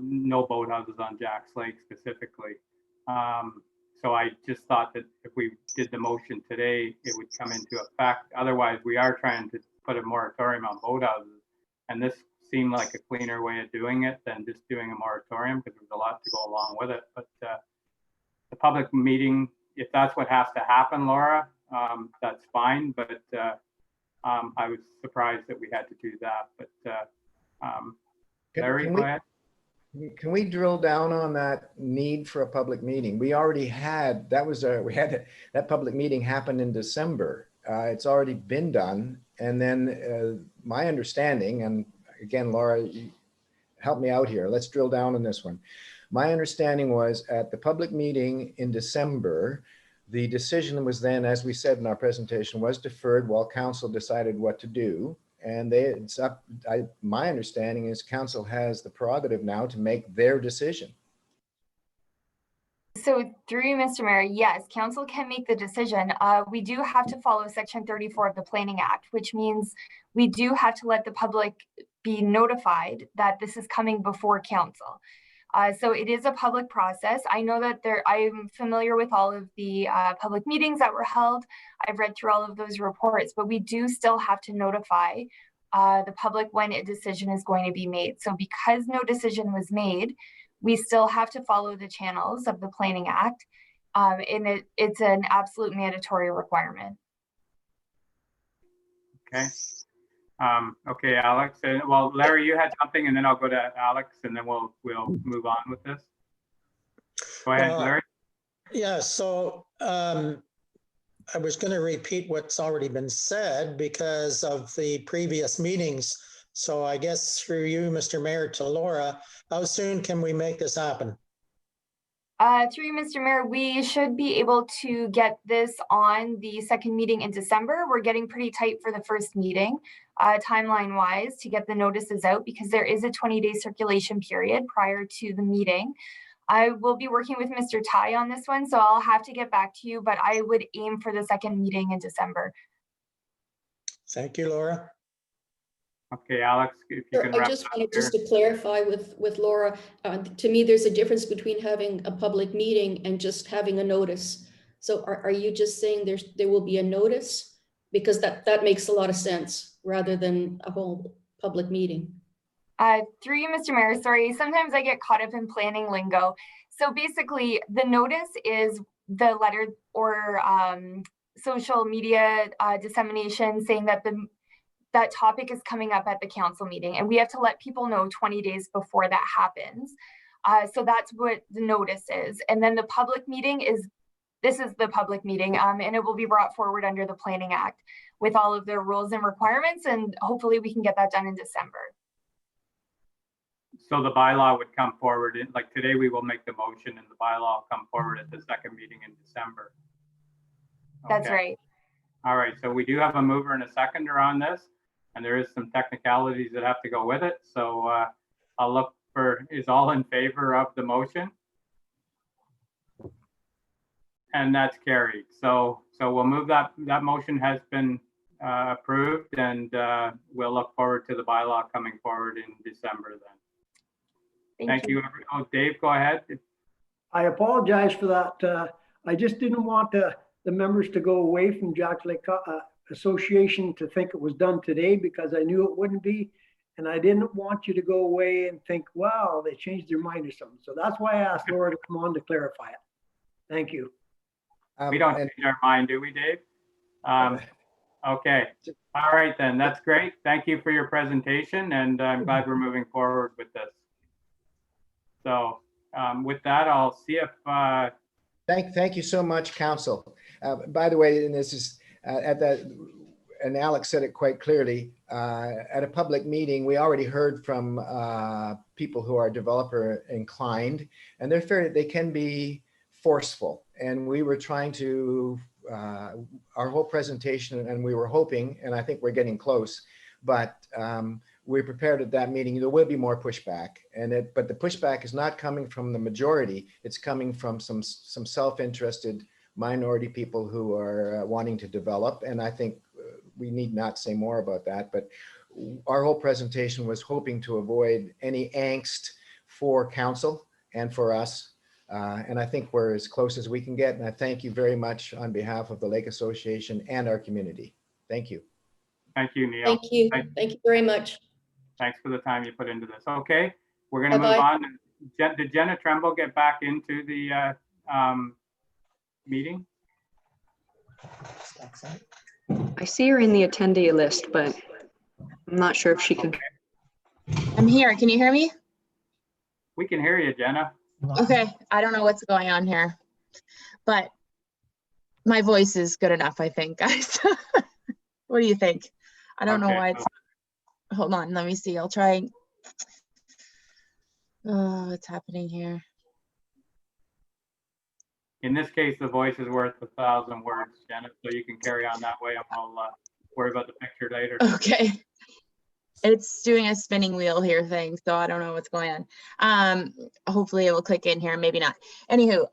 no boathouses on Jacks Lake specifically. So I just thought that if we did the motion today, it would come into effect. Otherwise, we are trying to put a moratorium on boathouses, and this seemed like a cleaner way of doing it than just doing a moratorium, because there's a lot to go along with it. But the public meeting, if that's what has to happen, Laura, that's fine. But I was surprised that we had to do that. But Larry, go ahead. Can we drill down on that need for a public meeting? We already had, that public meeting happened in December. It's already been done. And then my understanding, and again, Laura, help me out here. Let's drill down on this one. My understanding was at the public meeting in December, the decision was then, as we said in our presentation, was deferred while council decided what to do. And my understanding is council has the prerogative now to make their decision. So through you, Mr. Mayor, yes, council can make the decision. We do have to follow Section 34 of the Planning Act, which means we do have to let the public be notified that this is coming before council. So it is a public process. I know that I'm familiar with all of the public meetings that were held. I've read through all of those reports, but we do still have to notify the public when a decision is going to be made. So because no decision was made, we still have to follow the channels of the Planning Act, and it's an absolute mandatory requirement. Okay. Okay, Alex. And well, Larry, you had something, and then I'll go to Alex, and then we'll move on with this. Go ahead, Larry. Yeah, so I was going to repeat what's already been said because of the previous meetings. So I guess through you, Mr. Mayor, to Laura, how soon can we make this happen? Through you, Mr. Mayor, we should be able to get this on the second meeting in December. We're getting pretty tight for the first meeting, timeline-wise, to get the notices out because there is a 20-day circulation period prior to the meeting. I will be working with Mr. Ty on this one, so I'll have to get back to you, but I would aim for the second meeting in December. Thank you, Laura. Okay, Alex, if you can I wrap just up wanted here. just to clarify with Laura, to me, there's a difference between having a public meeting and just having a notice. So are you just saying there will be a notice? Because that makes a lot of sense rather than a whole public meeting. Through you, Mr. Mayor, sorry, sometimes I get caught up in planning lingo. So basically, the notice is the letter or social media dissemination saying that that topic is coming up at the council meeting, and we have to let people know 20 days before that happens. So that's what the notice is. And then the public meeting this is the public meeting, and it will be brought forward under the Planning Act with all of their rules and requirements, and hopefully we can get that done in December. So the bylaw would come forward, like today we will make the motion and the bylaw will come forward at the second meeting in December. That's Okay. right. All right, so we do have a mover and a seconder on this, and there is some technicalities that have to go with it. So I'll look for, is all in favor of the motion? And that's carried. So we'll move that motion has been approved, and we'll look forward to the bylaw coming forward in December then. Thank you. Oh, Dave, go ahead. I apologize for that. I just didn't want the members to go away from Jacques Lake Association to think it was done today because I knew it wouldn't be. And I didn't want you to go away and think, wow, they changed their mind or something. So that's why I asked Laura to come on to clarify it. Thank you. We don't change our mind, do we, Dave? Okay. All right, then. That's great. Thank you for your presentation, and I'm glad we're moving forward with this. So with that, I'll see if... Thank you so much, Council. By the way, and this is and Alex said it quite clearly, at a public meeting, we already heard from people who are developer inclined, and they can be forceful. And we were trying to, our whole presentation, and we were hoping, and I think we're getting close, but we prepared at that meeting, there will be more pushback. But the pushback is not coming from the majority, it's coming from some self-interested minority people who are wanting to develop. And I think we need not say more about that, but our whole presentation was hoping to avoid any angst for council and for us. And I think we're as close as we can get. And I thank you very much on behalf of the Lake Association and our community. Thank you. Thank you, Neil. Thank you. Thank you very much. Thanks for the time you put into this. Okay, we're going to move on. Did Jenna Tremble get back into the meeting? I see her in the attendee list, but I'm not sure if she could. I'm here. Can you hear me? We can hear you, Jenna. Okay. I don't know what's going on here, but my voice is good enough, I think, guys. What do you think? I don't know why it's... Hold on. Let me see. I'll try. Oh, what's happening here? in this case, the voice is worth 1,000 words, Janet, so you can carry on that way and I'll worry about the picture later. Okay. It's doing a spinning wheel here thing, so I don't know what's going on. Hopefully it will click in here, maybe not. Anywho,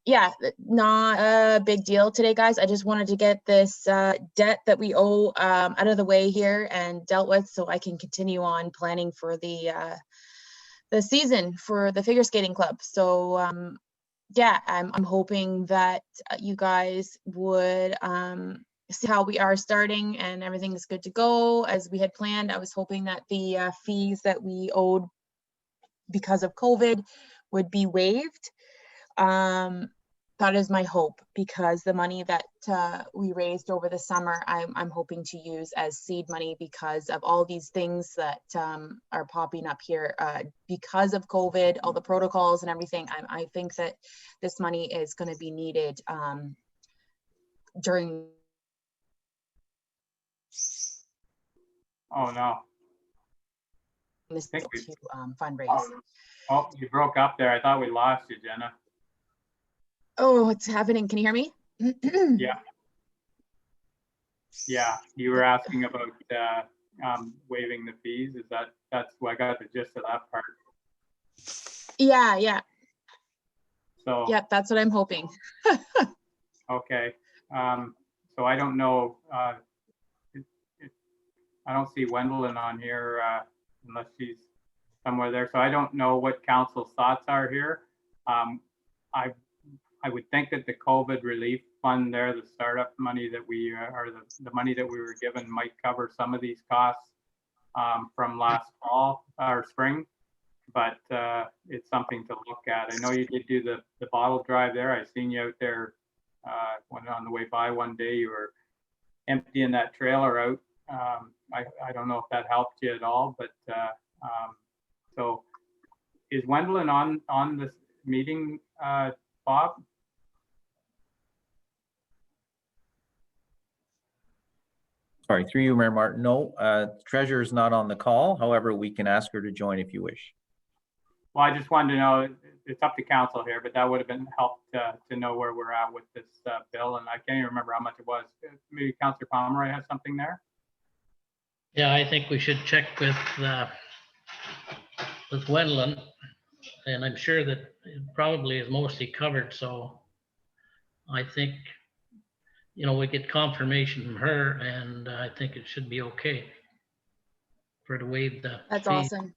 yeah, not a big deal today, guys. I just wanted to get this debt that we owe out of the way here and dealt with, so I can continue on planning for the season for the figure skating club. So yeah, I'm hoping that you guys would see how we are starting and everything is good to go as we had planned. I was hoping that the fees that we owed because of COVID would be waived. That is my hope, because the money that we raised over the summer, I'm hoping to use as seed money because of all these things that are popping up here because of COVID, all the protocols and everything. I think that this money is going to be needed during. Oh, no. This Think to we- fundraise. Oh, you broke up there. I thought we lost you, Jenna. Oh, what's happening? Can you hear me? Yeah. Yeah, you were asking about waiving the fees. Is that's what I got the gist of that part. Yeah. So Yep, that's what I'm hoping. okay. So I don't know. I don't see Wendelin on here unless she's somewhere there. So I don't know what council's thoughts are here. I would think that the COVID relief fund there, the startup money that we or the money that we were given might cover some of these costs from last fall or spring, but it's something to look at. I know you did do the bottle drive there. I seen you out there when on the way by one day. You were emptying that trailer out. I don't know if that helped you at all, but so is Wendelin on this meeting, Bob? Sorry, through you, Mayor Martin. No, treasurer is not on the call. However, we can ask her to join if you wish. Well, I just wanted to know, it's up to council here, but that would have been helped to know where we're at with this bill. And I can't even remember how much it was. Maybe Councillor Pomeroy has something there? Yeah, I think we should check with Wendelin, and I'm sure that it probably is mostly covered. So I think, you know, we get confirmation from her, and I think it should be okay for to waive the That's fee. awesome.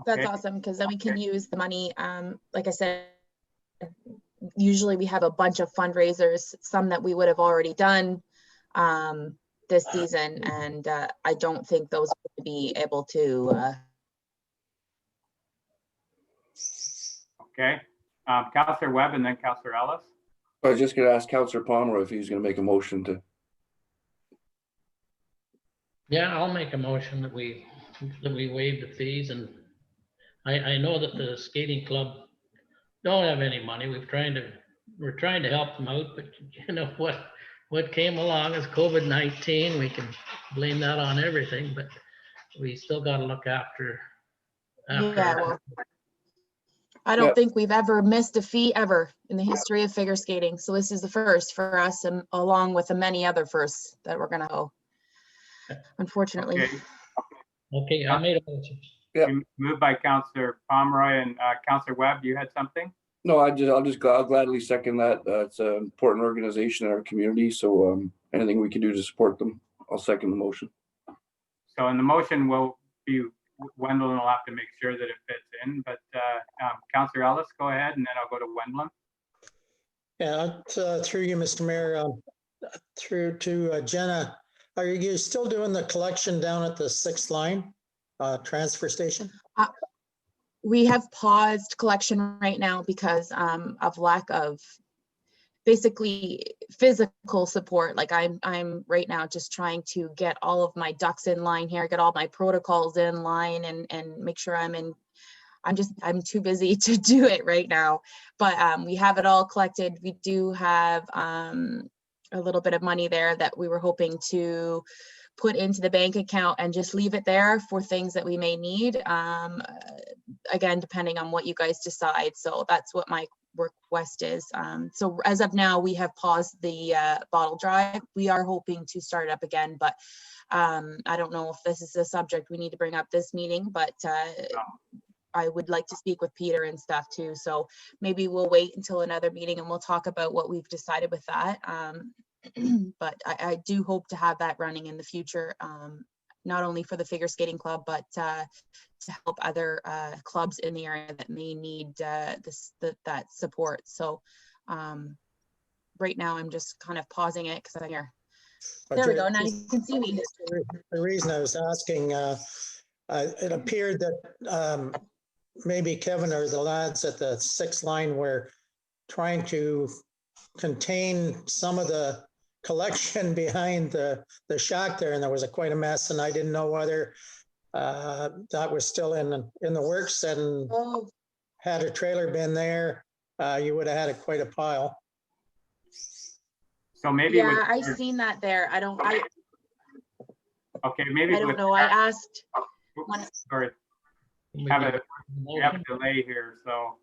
That's Okay. awesome, because then we can use the money. Like I said, usually we have a bunch of fundraisers, some that we would have already done this season, and I don't think those would be able to. Okay. Councillor Webb and then Councillor Ellis. I was just gonna ask Councillor Palmer if he's gonna make a motion to. Yeah, I'll make a motion that we waive the fees, and I know that the skating club don't have any money. We're trying to help them out, but you know what came along is COVID-19. We can blame that on everything, but we still got to look after. Yeah, well, I don't think we've ever missed a fee ever in the history of figure skating. So this is the first for us, and along with the many other firsts that we're gonna go. Unfortunately. Okay, I made a motion. Yeah. Moved by Councillor Pomeroy and Councillor Webb. You had something? No, I'll gladly second that. It's an important organization in our community. So anything we can do to support them, I'll second the motion. So in the motion will be, Wendelin will have to make sure that it fits in, but Councillor Ellis, go ahead, and then I'll go to Wendelin. Yeah, through you, Mr. Mayor, through to Jenna. Are you still doing the collection down at the 6th line transfer station? We have paused collection right now because of lack of basically physical support. Like I'm right now just trying to get all of my ducks in line here, get all my protocols in line, and make sure I'm too busy to do it right now. But we have it all collected. We do have a little bit of money there that we were hoping to put into the bank account and just leave it there for things that we may need. Again, depending on what you guys decide. So that's what my request is. So as of now, we have paused the bottle drive. We are hoping to start up again, but I don't know if this is a subject we need to bring up this meeting, but I would like to speak with Peter and stuff too. So maybe we'll wait until another meeting and we'll talk about what we've decided with that. But I do hope to have that running in the future, not only for the figure skating club, but to help other clubs in the area that may need that support. So right now I'm just kind of pausing it because I'm here. There we go. Now you can see me. The reason I was asking, it appeared that maybe Kevin or the lads at the 6th line were trying to contain some of the collection behind the shack there, and there was quite a mess, and I didn't know whether that was still in the works, and had a trailer been there, you would have had quite a pile. So maybe. Yeah, I've seen that there. Okay, maybe. I don't know. I asked. Sorry. We have a delay here, so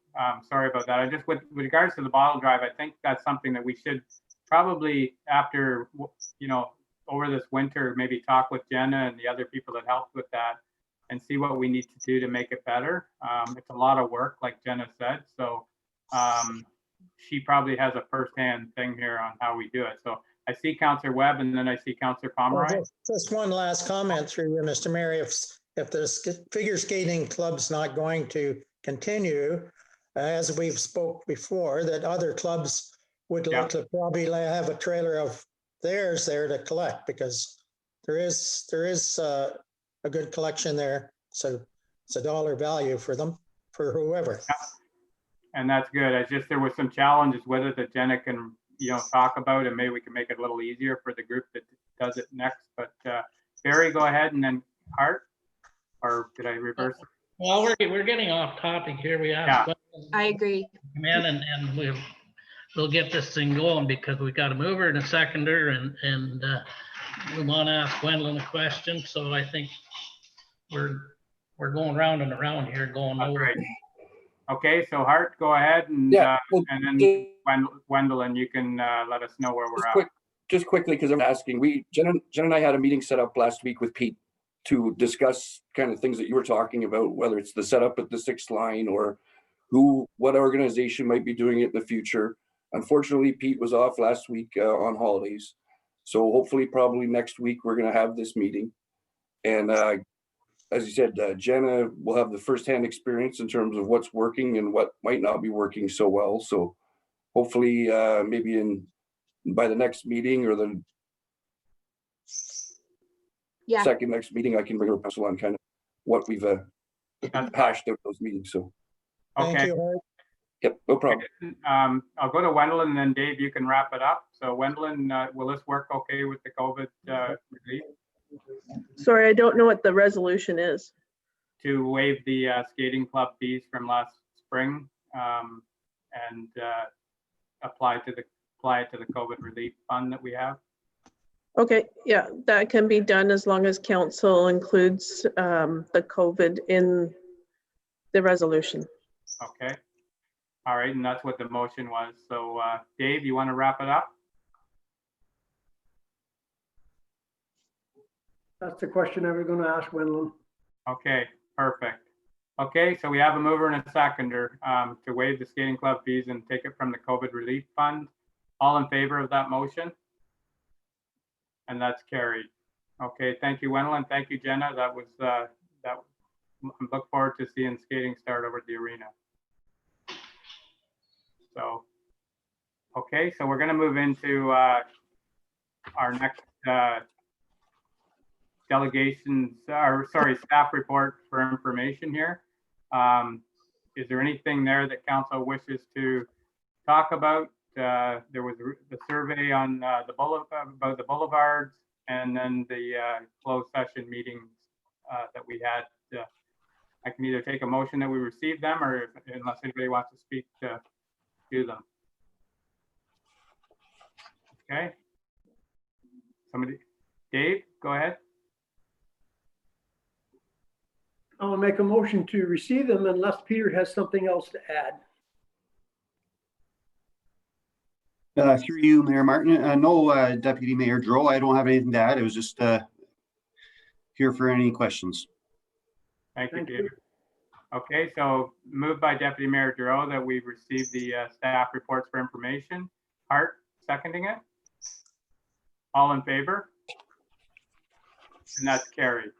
sorry about that. I just, with regards to the bottle drive, I think that's something that we should probably, after, over this winter, maybe talk with Jenna and the other people that helped with that and see what we need to do to make it better. It's a lot of work, like Jenna said. So she probably has a firsthand thing here on how we do it. So I see Councillor Webb, and then I see Councillor Pomeroy. Well, just one last comment through you, Mr. Mayor. If the figure skating club's not going to continue, as we've spoke before, that other clubs would like to probably have a trailer of theirs there to collect, because there is a good collection there. So it's a dollar value for them, for whoever. Yeah. And that's good. It's just, there was some challenges with it that Jenna can, talk about, and maybe we can make it a little easier for the group that does it next. But Barry, go ahead, and then Hart, or did I reverse it? Well, we're getting off topic here. We have. Yeah. I agree. Man, and we'll get this thing going, because we got a mover and a seconder, and we want to ask Gwendolyn a question. So I think we're going round and around here, going over. Right. Okay, so Hart, go ahead, and and then Gwendolyn, you can let us know where we're at. Just quickly, because I'm asking, Jen and I had a meeting set up last week with Pete to discuss kind of things that you were talking about, whether it's the setup at the 6th line or what organization might be doing it in the future. Unfortunately, Pete was off last week on holidays. So hopefully, probably next week, we're going to have this meeting. And as you said, Jenna will have the firsthand experience in terms of what's working and what might not be working so well. So hopefully, maybe by the next meeting or the second next meeting, I can bring a pencil on kind of what we've hashed out those meetings. So okay. Thank you, Hart. Yep, no problem. I'll go to Gwendolyn, and then Dave, you can wrap it up. So Gwendolyn, will this work okay with the COVID relief? Sorry, I don't know what the resolution is. To waive the skating club fees from last spring and apply it to the COVID relief fund that we have. Okay, yeah, that can be done as long as council includes the COVID in the resolution. Okay. All right, and that's what the motion was. So Dave, you want to wrap it up? That's the question I was going to ask Gwendolyn. Okay, perfect. Okay, so we have a mover and a seconder to waive the skating club fees and take it from the COVID relief fund. All in favor of that motion? And that's carried. Okay, thank you, Gwendolyn. Thank you, Jenna. That was I look forward to seeing skating start over at the arena. So, okay, so we're going to move into our next staff report for information here. Is there anything there that council wishes to talk about? There was the survey on about the boulevards, and then the closed session meetings that we had. I can either take a motion that we received them, or unless anybody wants to speak to them. Okay. Somebody, Dave, go ahead. I'll make a motion to receive them unless Peter has something else to add. Through you, Mayor Martin. No, Deputy Mayor Dro, I don't have anything to add. I was just here for any questions. Thank you, Peter. Okay, so moved by Deputy Mayor Dro that we've received the staff reports for information. Hart, seconding it. All in favor? And that's carried.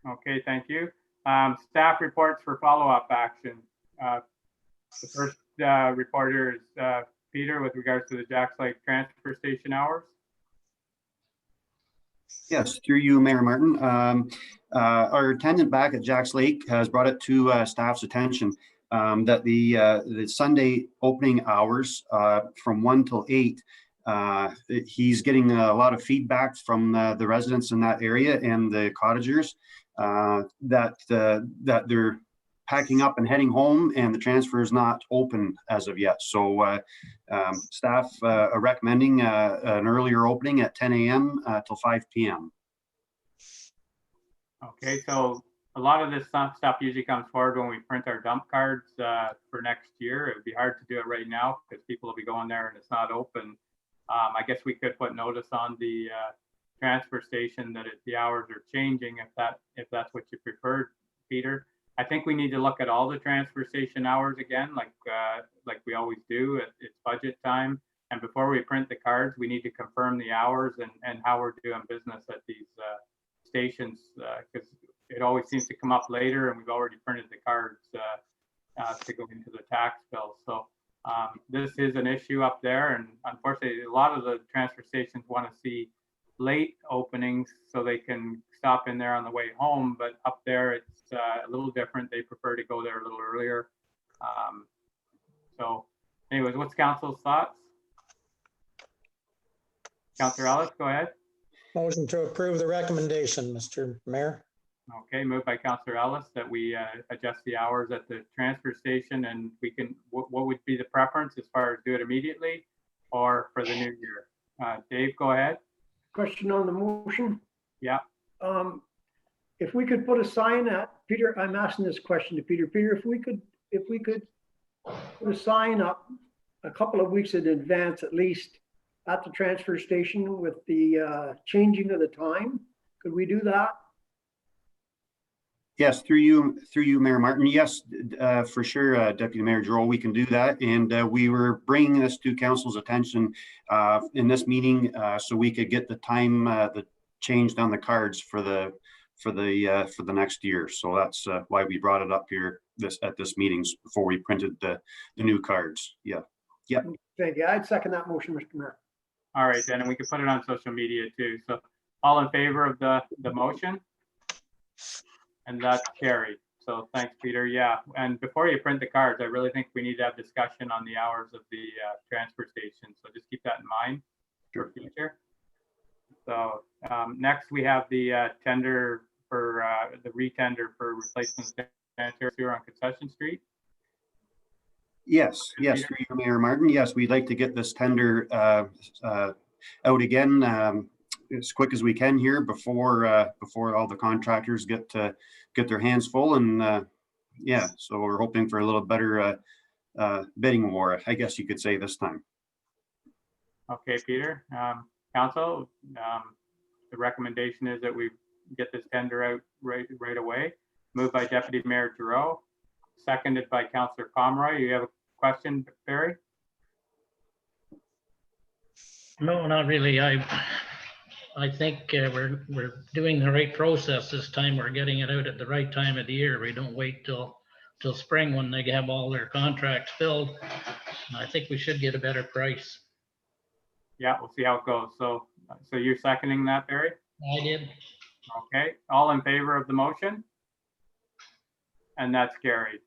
Okay, thank you. Staff reports for follow-up action. The first reporter is Peter with regards to the Jacks Lake transfer station hours. Yes, through you, Mayor Martin. Our attendant back at Jacks Lake has brought it to staff's attention that the Sunday opening hours from 1 till 8, he's getting a lot of feedback from the residents in that area and the cottagers that they're packing up and heading home, and the transfer is not open as of yet. So staff are recommending an earlier opening at 10 a.m. Till 5 p.m. Okay, so a lot of this stuff usually comes forward when we print our dump cards for next year. It would be hard to do it right now because people will be going there and it's not open. I guess we could put notice on the transfer station that the hours are changing if that's what you prefer, Peter. I think we need to look at all the transfer station hours again, like we always do. It's budget time, and before we print the cards, we need to confirm the hours and how we're doing business at these stations, because it always seems to come up later, and we've already printed the cards to go into the tax bill. So this is an issue up there, and unfortunately, a lot of the transfer stations want to see late openings so they can stop in there on the way home, but up there it's a little different. They prefer to go there a little earlier. So anyways, what's council's thoughts? Councillor Ellis, go ahead. Motion to approve the recommendation, Mr. Mayor. Okay, moved by Councillor Ellis that we adjust the hours at the transfer station, and we can, what would be the preference as far as do it immediately or for the new year? Dave, go ahead. Question on the motion. Yeah. If we could put a sign at, Peter, I'm asking this question to Peter. Peter, if we could put a sign up a couple of weeks in advance, at least at the transfer station with the changing of the time, could we do that? Yes, through you, Mayor Martin. Yes, for sure, Deputy Mayor Joel, we can do that. And we were bringing this to council's attention in this meeting so we could get the time the changed on the cards for the next year. So that's why we brought it up here at this meeting before we printed the new cards. Yeah. Yeah. Thank you. I'd second that motion, Mr. Mayor. All right, then, and we can put it on social media too. So all in favor of the motion? And that's carried. So thanks, Peter. Yeah, and before you print the cards, I really think we need to have discussion on the hours of the transfer station. So just keep that in mind for future. So next we have the tender for the retender for replacement sanitary sewer on Concession Street. Yes, yes, through you, Mayor Martin. Yes, we'd like to get this tender out again as quick as we can here before all the contractors get their hands full. And yeah, so we're hoping for a little better bidding war, I guess you could say, this time. Okay, Peter. Council, the recommendation is that we get this tender out right away. Moved by Deputy Mayor Giroux, seconded by Councillor Pomeroy. You have a question, Barry? No, not really. I think we're doing the right process this time. We're getting it out at the right time of the year. We don't wait till spring when they have all their contracts filled. I think we should get a better price. Yeah, we'll see how it goes. So you're seconding that, Barry? I did. Okay, all in favor of the motion? And that's carried.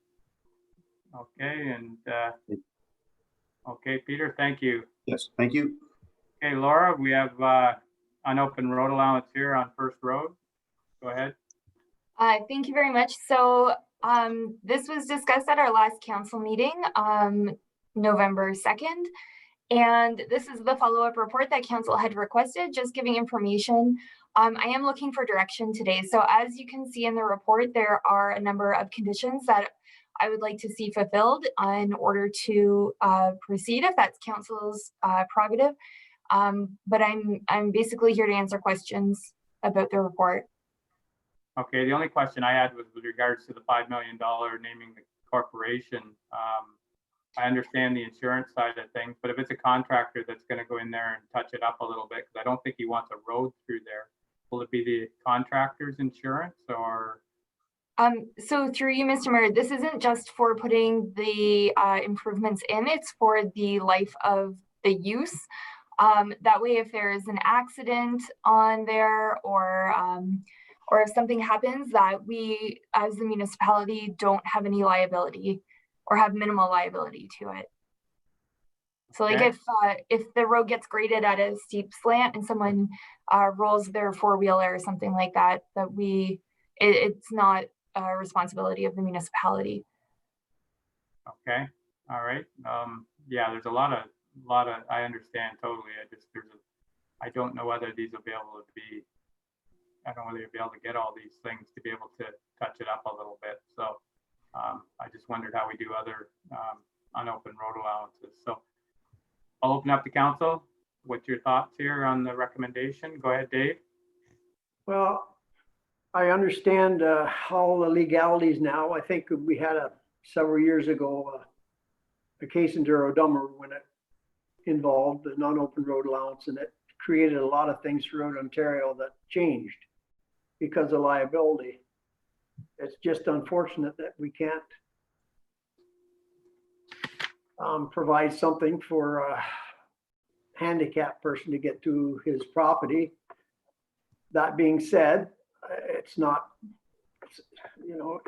Okay, and okay, Peter, thank you. Yes, thank you. Okay, Laura, we have unopened road allowance here on First Road. Go ahead. Thank you very much. So this was discussed at our last council meeting, November 2nd. And this is the follow-up report that council had requested, just giving information. I am looking for direction today. So as you can see in the report, there are a number of conditions that I would like to see fulfilled in order to proceed, if that's council's prerogative. But I'm basically here to answer questions about the report. Okay, the only question I had was with regards to the $5 million naming the corporation. I understand the insurance side of things, but if it's a contractor that's going to go in there and touch it up a little bit, because I don't think he wants a road through there, will it be the contractor's insurance or? So through you, Mr. Mayor, this isn't just for putting the improvements in, it's for the life of the use. That way, if there is an accident on there or if something happens, that we as the municipality don't have any liability or have minimal liability to it. So like if the road gets graded at a steep slant and someone rolls their four-wheeler or something like that, it's not a responsibility of the municipality. Okay, all right. Yeah, there's a lot of, I understand totally. I don't know whether these will be able to be, I don't know whether you'll be able to get all these things to be able to touch it up a little bit. So I just wondered how we do other unopened road allowances. So I'll open up the council. What's your thoughts here on the recommendation? Go ahead, Dave. Well, I understand all the legalities now. I think we had several years ago a case in Dummer when it involved the non-open road allowance, and it created a lot of things throughout Ontario that changed because of liability. It's just unfortunate that we can't provide something for a handicapped person to get to his property. That being said, it's not, you know,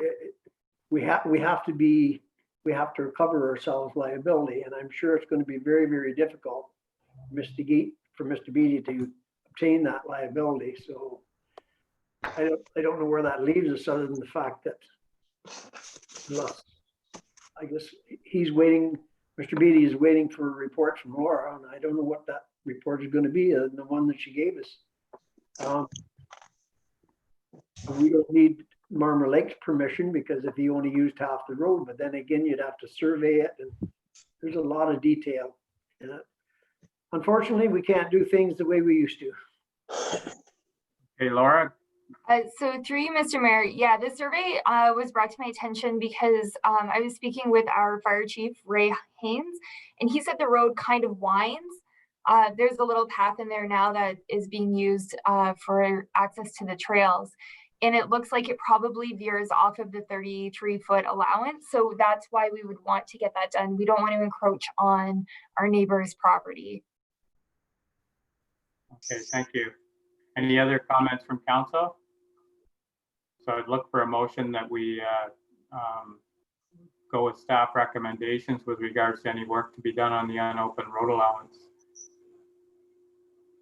we have to recover ourselves liability, and I'm sure it's going to be very, very difficult for Mr. Beatty to obtain that liability. So I don't know where that leaves us, other than the fact that I guess he's waiting. Mr. Beatty is waiting for a report from Laura, and I don't know what that report is going to be, other than the one that she gave us. We don't need Marmor Lake's permission, because if he only used half the road, but then again, you'd have to survey it, and there's a lot of detail in it. Unfortunately, we can't do things the way we used to. Hey, Laura. So through you, Mr. Mayor, yeah, this survey was brought to my attention because I was speaking with our fire chief, Ray Haynes, and he said the road kind of winds. There's a little path in there now that is being used for access to the trails. And it looks like it probably veers off of the 33-foot allowance. So that's why we would want to get that done. We don't want to encroach on our neighbor's property. Okay, thank you. Any other comments from council? So I'd look for a motion that we go with staff recommendations with regards to any work to be done on the unopened road allowance.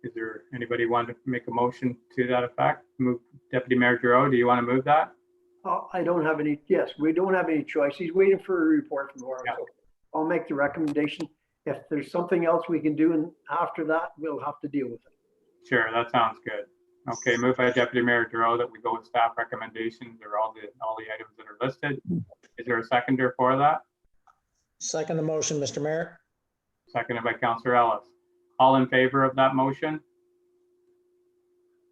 Is there anybody want to make a motion to that effect? Move, Deputy Mayor Giroux, do you want to move that? I don't have any, yes, we don't have any choice. He's waiting for a report from Laura. Yeah. So I'll make the recommendation. If there's something else we can do, and after that, we'll have to deal with it. Sure, that sounds good. Okay, moved by Deputy Mayor Giroux that we go with staff recommendations or all the items that are listed. Is there a seconder for that? Second the motion, Mr. Mayor. Seconded by Councillor Ellis. All in favor of that motion?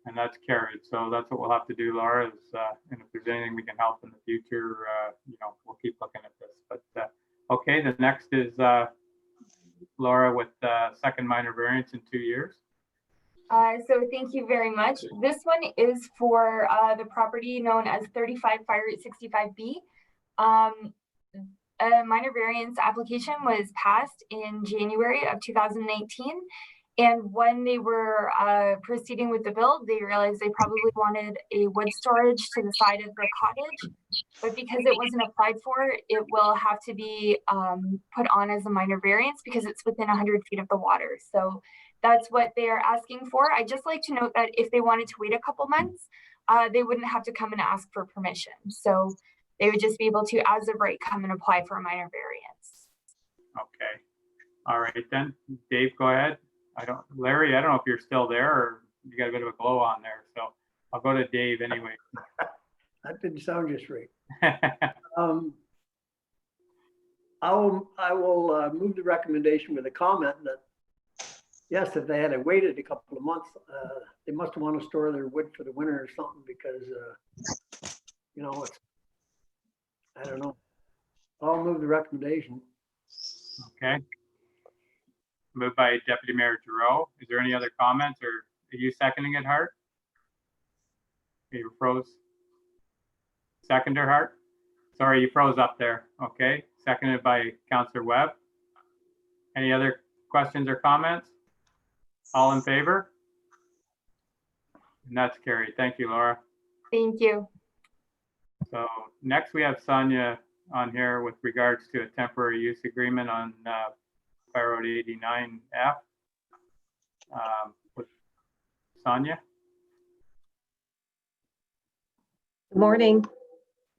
And that's carried. So that's what we'll have to do, Laura, is, and if there's anything we can help in the future, you know, we'll keep looking at this. But okay, the next is Laura with second minor variance in 2 years. So thank you very much. This one is for the property known as 35 Fire Route 65B. A minor variance application was passed in January of 2019. And when they were proceeding with the build, they realized they probably wanted a wood storage to the side of the cottage. But because it wasn't applied for, it will have to be put on as a minor variance because it's within 100 feet of the water. So that's what they are asking for. I'd just like to note that if they wanted to wait a couple months, they wouldn't have to come and ask for permission. So they would just be able to, as of right, come and apply for a minor variance. Okay. All right then. Dave, go ahead. Larry, I don't know if you're still there or you got a bit of a glow on there. So I'll go to Dave anyway. That didn't sound just right. I will move the recommendation with a comment that, yes, if they had waited a couple of months, they must want to store their wood for the winter or something because, you know, it's, I don't know. I'll move the recommendation. Okay. Moved by Deputy Mayor Giroux. Is there any other comments, or are you seconding it, Hart? You froze. Seconder, Hart? Sorry, you froze up there. Okay, seconded by Councillor Webb. Any other questions or comments? All in favor? And that's carried. Thank you, Laura. Thank you. So next we have Sonia on here with regards to a temporary use agreement on Fire Road 89F. With Sonia. Good morning.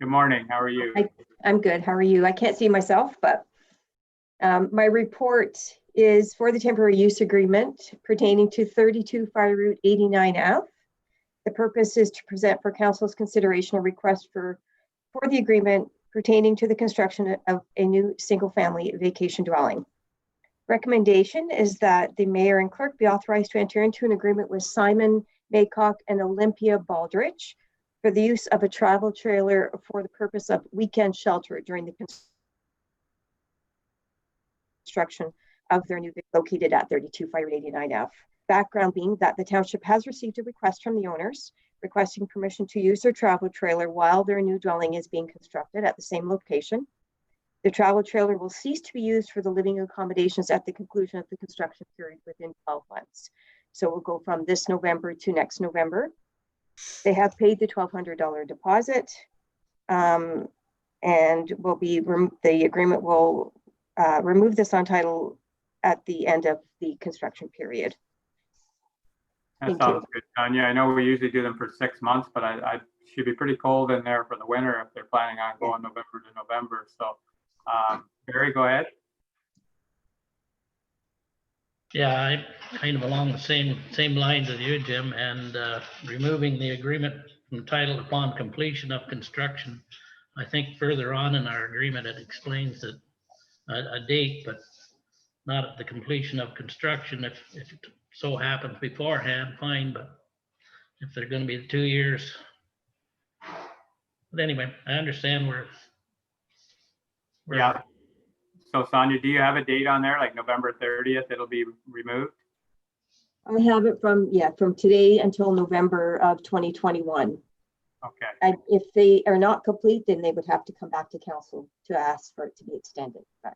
Good morning. How are you? I'm good. How are you? I can't see myself, but my report is for the temporary use agreement pertaining to 32 Fire Route 89F. The purpose is to present for council's consideration a request for the agreement pertaining to the construction of a new single-family vacation dwelling. Recommendation is that the mayor and clerk be authorized to enter into an agreement with Simon Maycock and Olympia Baldrich for the use of a travel trailer for the purpose of weekend shelter during the construction of their new located at 32 Fire 89F. Background being that the township has received a request from the owners requesting permission to use their travel trailer while their new dwelling is being constructed at the same location. The travel trailer will cease to be used for the living accommodations at the conclusion of the construction period within 12 months. So we'll go from this November to next November. They have paid the $1,200 deposit and will be, the agreement will remove this on title at the end of the construction period. That sounds good, Tanya. I know we usually do them for 6 months, but I should be pretty cold in there for the winter if they're planning on going November to November. So Barry, go ahead. Yeah, I kind of along the same lines as you, Jim, and removing the agreement from title upon completion of construction. I think further on in our agreement, it explains that a date, but not at the completion of construction. If it so happens beforehand, fine, but if they're going to be 2 years. But anyway, I understand where yeah. So Sonia, do you have a date on there, like November 30th, it'll be removed? I have it from today until November of 2021. Okay. If they are not complete, then they would have to come back to council to ask for it to be extended. But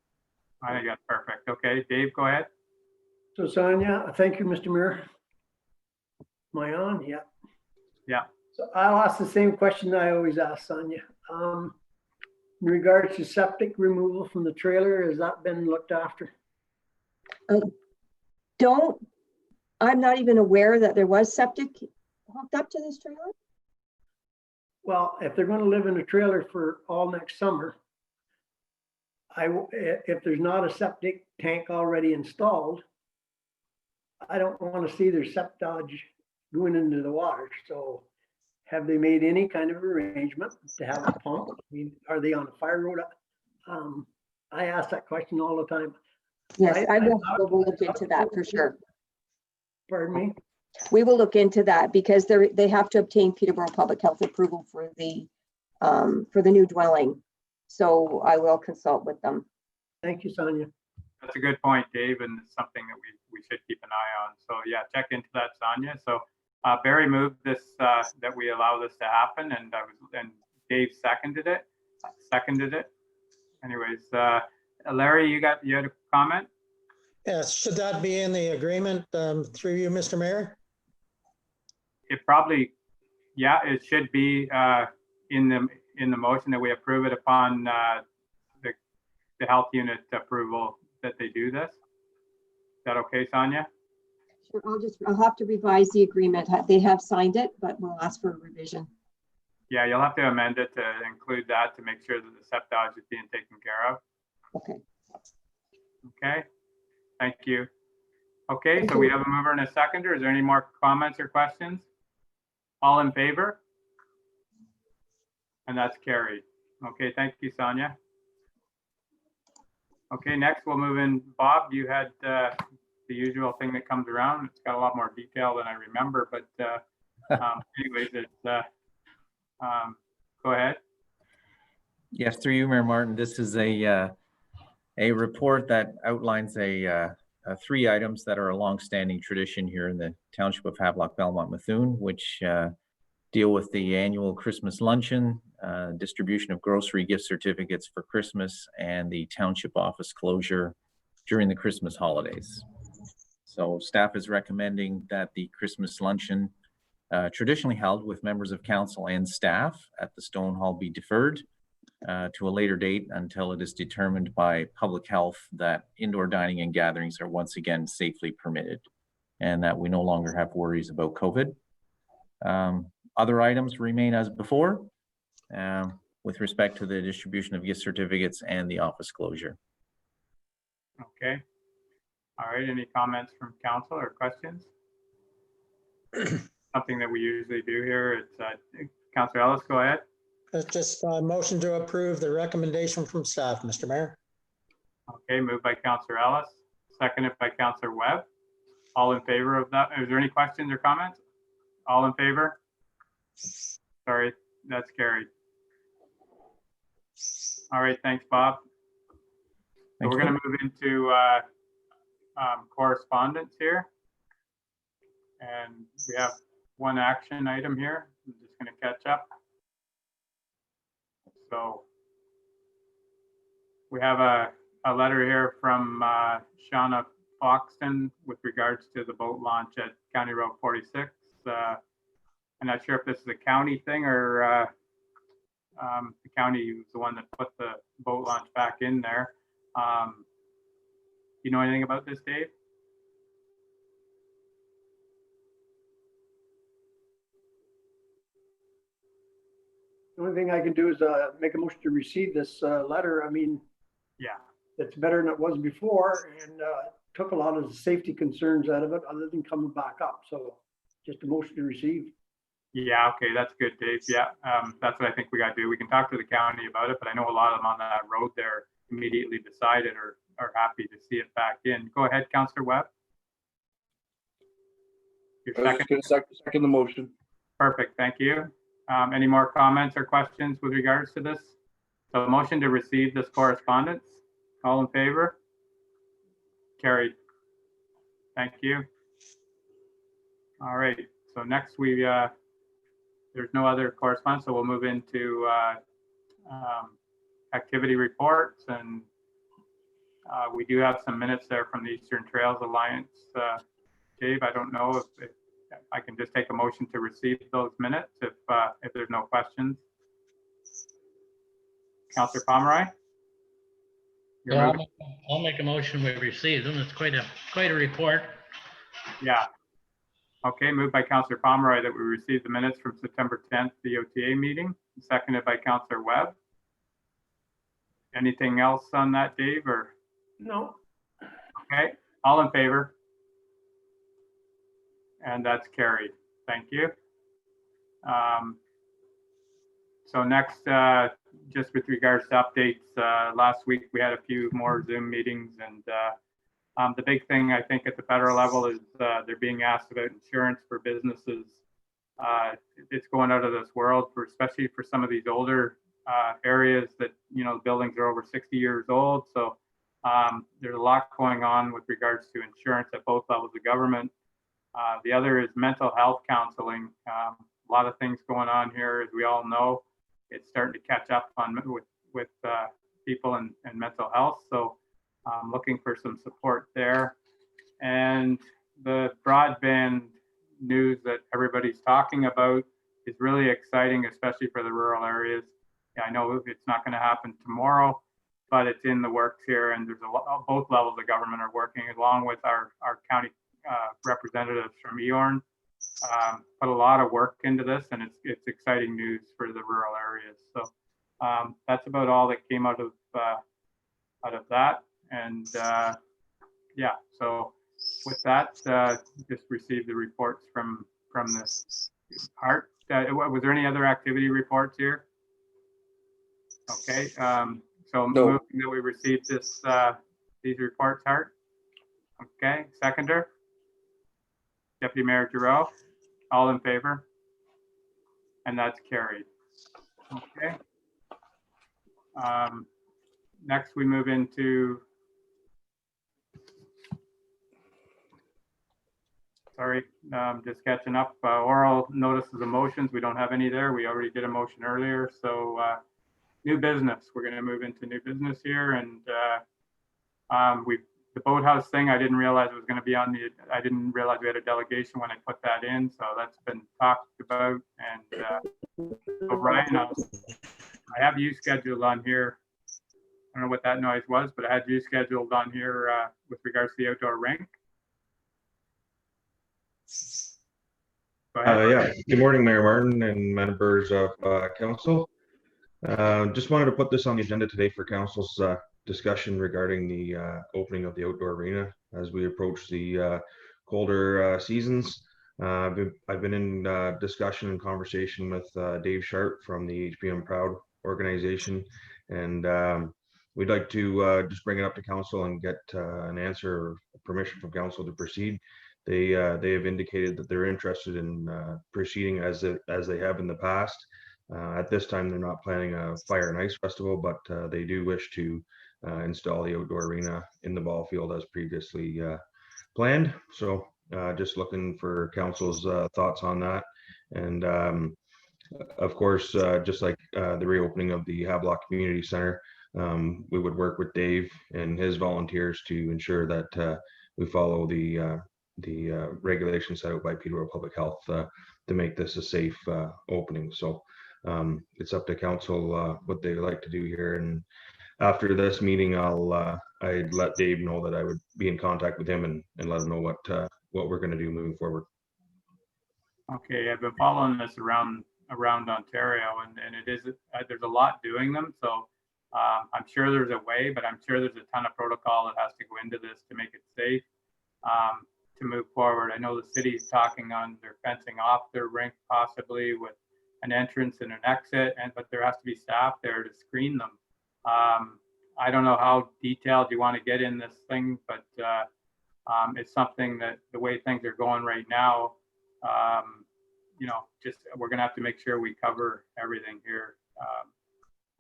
I think that's perfect. Okay, Dave, go ahead. So Sonia, thank you, Mr. Mayor. Am I on? Yeah. Yeah. So I'll ask the same question I always ask Sonia. In regards to septic removal from the trailer, has that been looked after? I'm not even aware that there was septic hooked up to this trailer. Well, if they're going to live in a trailer for all next summer, if there's not a septic tank already installed, I don't want to see their septage going into the water. So have they made any kind of arrangement to have a pump? I mean, are they on a fire road? I ask that question all the time. Yes, I will look into that for sure. Pardon me? We will look into that because they have to obtain Peterborough Public Health approval for the new dwelling. So I will consult with them. Thank you, Sonia. That's a good point, Dave, and it's something that we should keep an eye on. So yeah, check into that, Sonia. So Barry moved this that we allow this to happen, and Dave seconded it. Anyways, Larry, you had a comment? Yes, should that be in the agreement through you, Mr. Mayor? It probably, yeah, it should be in the motion that we approve it upon the health unit approval that they do this. Is that okay, Sonia? Sure, I'll have to revise the agreement. They have signed it, but we'll ask for a revision. Yeah, you'll have to amend it to include that to make sure that the septage is being taken care of. Okay. Okay, thank you. Okay, so we have a mover and a seconder. Is there any more comments or questions? All in favor? And that's carried. Okay, thank you, Sonia. Okay, next we'll move in. Bob, you had the usual thing that comes around. It's got a lot more detail than I remember, but anyways, it's, go ahead. Yes, through you, Mayor Martin. This is a report that outlines three items that are a longstanding tradition here in the Township of Havelock-Belmont-Methuen, which deal with the annual Christmas luncheon, distribution of grocery gift certificates for Christmas, and the township office closure during the Christmas holidays. So staff is recommending that the Christmas luncheon traditionally held with members of council and staff at the Stone Hall be deferred to a later date until it is determined by public health that indoor dining and gatherings are once again safely permitted and that we no longer have worries about COVID. Other items remain as before with respect to the distribution of gift certificates and the office closure. Okay. All right. Any comments from council or questions? Something that we usually do here. It's Councillor Ellis, go ahead. It's just a motion to approve the recommendation from staff, Mr. Mayor. Okay, moved by Councillor Ellis, seconded by Councillor Webb. All in favor of that? Is there any questions or comments? All in favor? Sorry, that's carried. All right, thanks, Bob. So we're going to move into correspondence here. And we have one action item here. I'm just going to catch up. So we have a letter here from Shauna Foxton with regards to the boat launch at County Road 46. I'm not sure if this is a county thing or the county was the one that put the boat launch back in there. You know anything about this, Dave? The only thing I can do is make a motion to receive this letter. I mean, yeah, it's better than it was before, and took a lot of the safety concerns out of it other than coming back up. So just a motion to receive. Yeah, okay, that's good, Dave. Yeah, that's what I think we got to do. We can talk to the county about it, but I know a lot of them on that road there immediately beside it are happy to see it back in. Go ahead, Councillor Webb. I was just going to second the motion. Perfect, thank you. Any more comments or questions with regards to this? So a motion to receive this correspondence. All in favor? Carried. Thank you. All right, so next there's no other correspondence, so we'll move into activity reports, and we do have some minutes there from the Eastern Trails Alliance. Dave, I don't know if I can just take a motion to receive those minutes if there's no questions. Councillor Pomeroy? Yeah, I'll make a motion we receive them. It's quite a report. Yeah. Okay, moved by Councillor Pomeroy that we receive the minutes from September 10th, the OTA meeting, seconded by Councillor Webb. Anything else on that, Dave, or? No. Okay, all in favor? And that's carried. Thank you. So next, just with regards to updates, last week we had a few more Zoom meetings, and the big thing I think at the federal level is they're being asked about insurance for businesses. It's going out of this world, especially for some of these older areas that, you know, buildings are over 60 years old. So there's a lot going on with regards to insurance at both levels of government. The other is mental health counseling. A lot of things going on here, as we all know. It's starting to catch up on with people and mental health. So looking for some support there. And the broadband news that everybody's talking about is really exciting, especially for the rural areas. Yeah, I know it's not going to happen tomorrow, but it's in the works here, and there's both levels of government are working along with our county representatives from EORN. Put a lot of work into this, and it's exciting news for the rural areas. So that's about all that came out of that. And yeah, so with that, just received the reports from this part. Was there any other activity reports here? Okay, So No. moving that we received this, these reports, Hart. Okay, seconder. Deputy Mayor Giroux, all in favor? And that's carried. Okay. Next, we move into, sorry, just catching up, oral notices of motions. We don't have any there. We already did a motion earlier. So new business, we're going to move into new business here. And the boathouse thing, I didn't realize it was going to be on the, I didn't realize we had a delegation when I put that in. So that's been talked about. And so Ryan, I have you scheduled on here. I don't know what that noise was, but I had you scheduled on here with regards to the outdoor rink. Go ahead. Yeah, good morning, Mayor Martin and members of council. Just wanted to put this on the agenda today for council's discussion regarding the opening of the outdoor arena as we approach the colder seasons. I've been in discussion and conversation with Dave Sharp from the HBM Proud organization, and we'd like to just bring it up to council and get an answer or permission from council to proceed. They have indicated that they're interested in proceeding as they have in the past. At this time, they're not planning a fire and ice festival, but they do wish to install the outdoor arena in the ball field as previously planned. So just looking for council's thoughts on that. And of course, just like the reopening of the Havelock Community Center, we would work with Dave and his volunteers to ensure that we follow the regulations set out by Peterborough Public Health to make this a safe opening. So it's up to council what they like to do here. And after this meeting, I'd let Dave know that I would be in contact with him and let him know what we're going to do moving forward. Okay, I've been following this around Ontario, and it is there's a lot doing them. So I'm sure there's a way, but I'm sure there's a ton of protocol that has to go into this to make it safe to move forward. I know the city is talking on their fencing off their rink possibly with an entrance and an exit, but there has to be staff there to screen them. I don't know how detailed you want to get in this thing, but it's something that the way things are going right now, just we're going to have to make sure we cover everything here.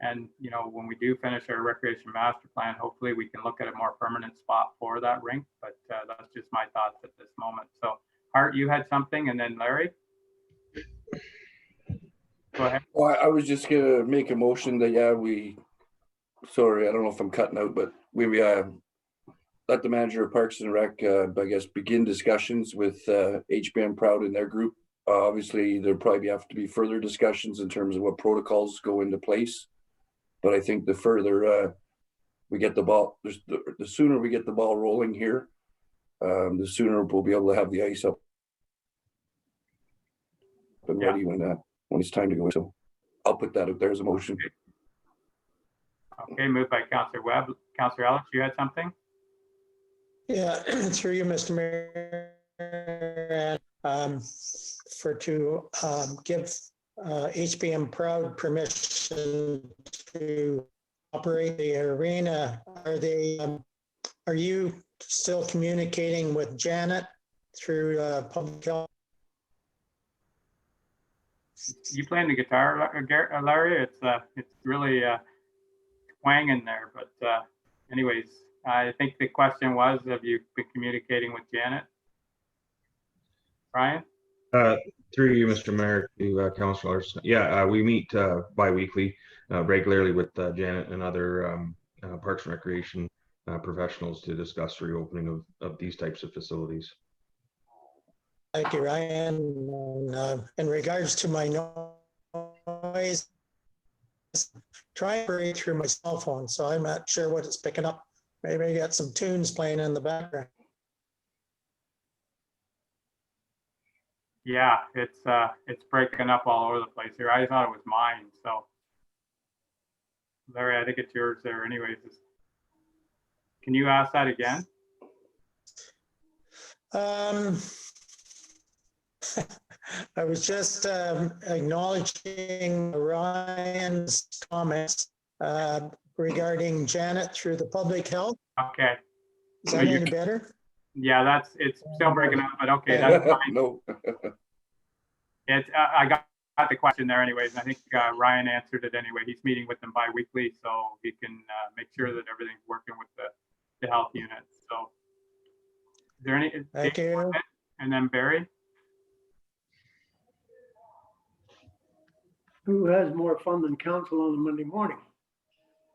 And, when we do finish our recreation master plan, hopefully we can look at a more permanent spot for that rink, but that's just my thoughts at this moment. So Hart, you had something, and then Larry. Go ahead. Well, I was just gonna make a motion that, sorry, I don't know if I'm cutting out, but we let the manager of Parks and Rec, I guess, begin discussions with HBM Proud and their group. Obviously, there'll probably have to be further discussions in terms of what protocols go into place. But I think the further we get the ball, the sooner we get the ball rolling here, the sooner we'll be able to have the ice up and ready when it's time to go. So I'll put that up there as a motion. Okay, moved by Councillor Webb. Councillor Ellis, you had something? Yeah, through you, Mr. Mayor, to give HBM Proud permission to operate the arena. Are you still communicating with Janet through public health? You playing the guitar, Larry? It's really twanging there, but anyways, I think the question was, have you been communicating with Janet? Brian? Through you, Mr. Mayor, to councilors. Yeah, we meet bi-weekly regularly with Janet and other Parks and Recreation professionals to discuss reopening of these types of facilities. Thank you, Ryan. In regards to my noise, try to read through my cell phone, so I'm not sure what it's picking up. Maybe I got some tunes playing in the background. Yeah, it's breaking up all over the place here. I thought it was mine. So, Larry, I think it's yours there. Anyways, can you ask that again? I was just acknowledging Ryan's comments. regarding Janet through the public health. Okay. Is So that you any better? Yeah, it's still breaking up, but okay, that's fine. No. It's, I got the question there anyways. And I think Ryan answered it anyway. He's meeting with them bi-weekly, so he can make sure that everything's working with the health unit. So is there any? Thank you. And then Barry? Who has more fun than council on a Monday morning?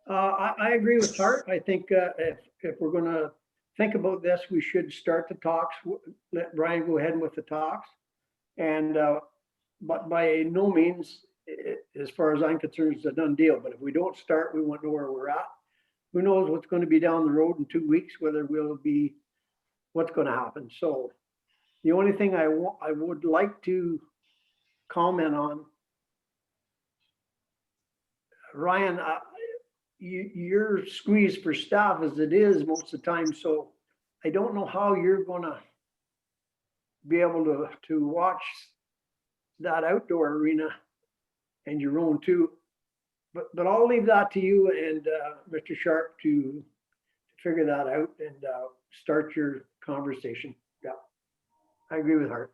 I agree with Hart. I think if we're gonna think about this, we should start the talks, let Ryan go ahead with the talks. And, but by no means, as far as I'm concerned, it's a done deal. But if we don't start, we won't know where we're at. Who knows what's going to be down the road in 2 weeks, whether we'll be, what's going to happen. So the only thing I would like to comment on, Ryan, you're squeezed for staff as it is most of the time. So I don't know how you're going to be able to watch that outdoor arena and your own too. But I'll leave that to you and Mr. Sharp to figure that out and start your conversation. Yeah, I agree with Hart.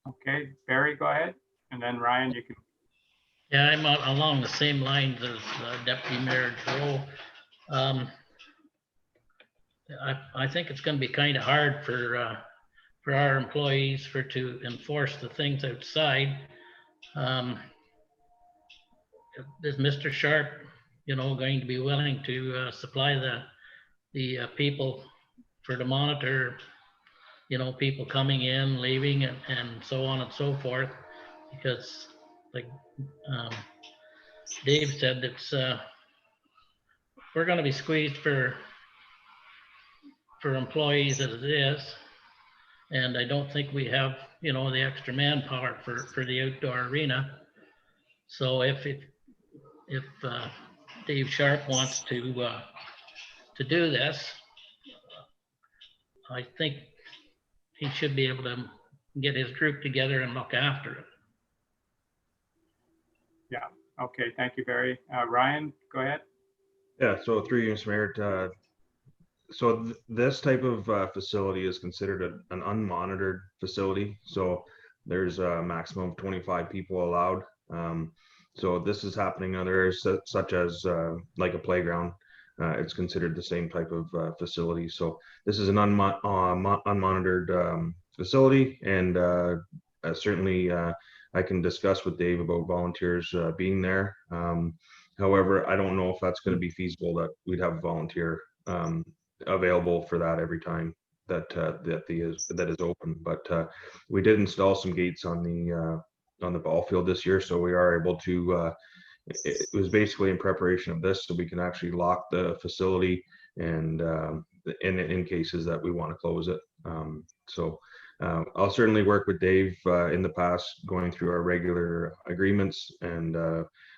Okay, Barry, go ahead. And then Ryan, you can. Yeah, I'm along the same lines as Deputy Mayor Giroux. I think it's going to be kind of hard for our employees to enforce the things outside. Is Mr. Sharp, going to be willing to supply the people to monitor, people coming in, leaving, and so on and so forth? Because like Dave said, it's we're going to be squeezed for employees as it is, and I don't think we have the extra manpower for the outdoor arena. So if Dave Sharp wants to do this, I think he should be able to get his group together and look after it. Yeah. Okay. Thank you, Barry. Ryan, go ahead. Yeah. So through you, Mr. Mayor, so this type of facility is considered an unmonitored facility. So there's a maximum of 25 people allowed. So this is happening in other areas such as like a playground. It's considered the same type of facility. So this is an unmonitored facility, and certainly I can discuss with Dave about volunteers being there. However, I don't know if that's going to be feasible that we'd have a volunteer available for that every time that is open. But we did install some gates on the ball field this year, so we are able to. It was basically in preparation of this, so we can actually lock the facility and in cases that we want to close it. So I'll certainly work with Dave in the past, going through our regular agreements, and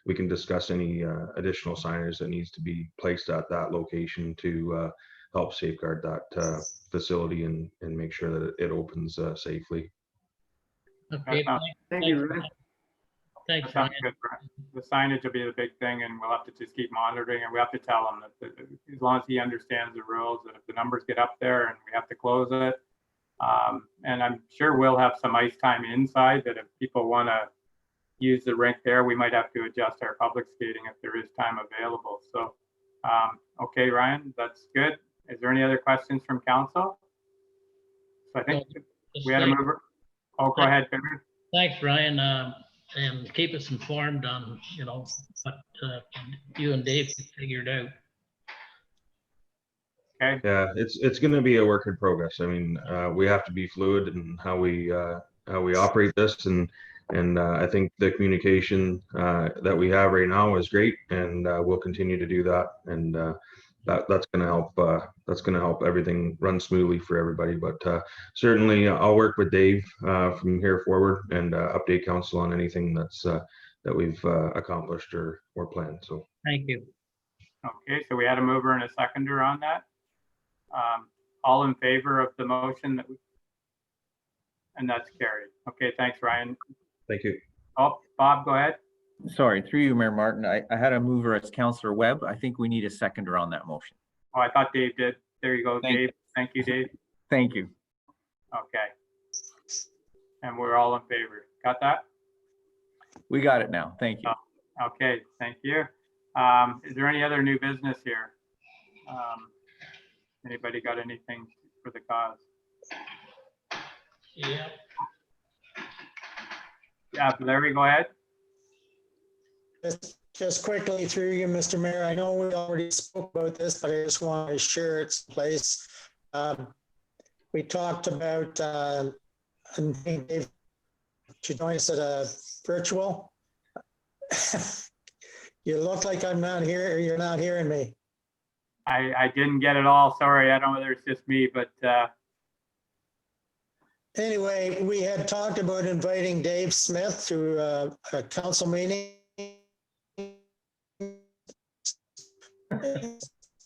we can discuss any additional signage that needs to be placed at that location to help safeguard that facility and make sure that it opens safely. Okay, thank you, Ryan. Thanks, Ryan. Ryan. The signage will be the big thing, and we'll have to just keep monitoring, and we have to tell him that as long as he understands the rules, that if the numbers get up there and we have to close it, and I'm sure we'll have some ice time inside, that if people want to use the rink there, we might have to adjust our public skating if there is time available. So, okay, Ryan, that's good. Is there any other questions from council? So I think we had a mover. Oh, go ahead, Peter. Thanks, Ryan. And keep us informed on, what you and Dave figured out. Okay. Yeah, it's going to be a work in progress. I mean, we have to be fluid in how we operate this, and I think the communication that we have right now is great, and we'll continue to do that, and that's going to help. That's going to help everything run smoothly for everybody. But certainly, I'll work with Dave from here forward and update council on anything that we've accomplished or planned. So thank you. Okay, so we had a mover and a seconder on that. All in favor of the motion and that's carried. Okay, thanks, Ryan. Thank you. Oh, Bob, go ahead. Sorry, through you, Mayor Martin. I had a mover as Councillor Webb. I think we need a seconder on that motion. Oh, I thought Dave did. There you go, Dave. Thank you, Dave. Thank you. Okay. And we're all in favor. Got that? We got it now. Thank you. Okay, thank you. Is there any other new business here? Anybody got anything for the cause? Yeah. Yeah, Larry, go ahead. Just quickly through you, Mr. Mayor, I know we already spoke about this, but I just want to share its place. We talked about, I think Dave should join us at a virtual. You look like I'm not here, or you're not hearing me. I didn't get it all. Sorry, I don't know whether it's just me, but Anyway, we had talked about inviting Dave Smith to a council meeting.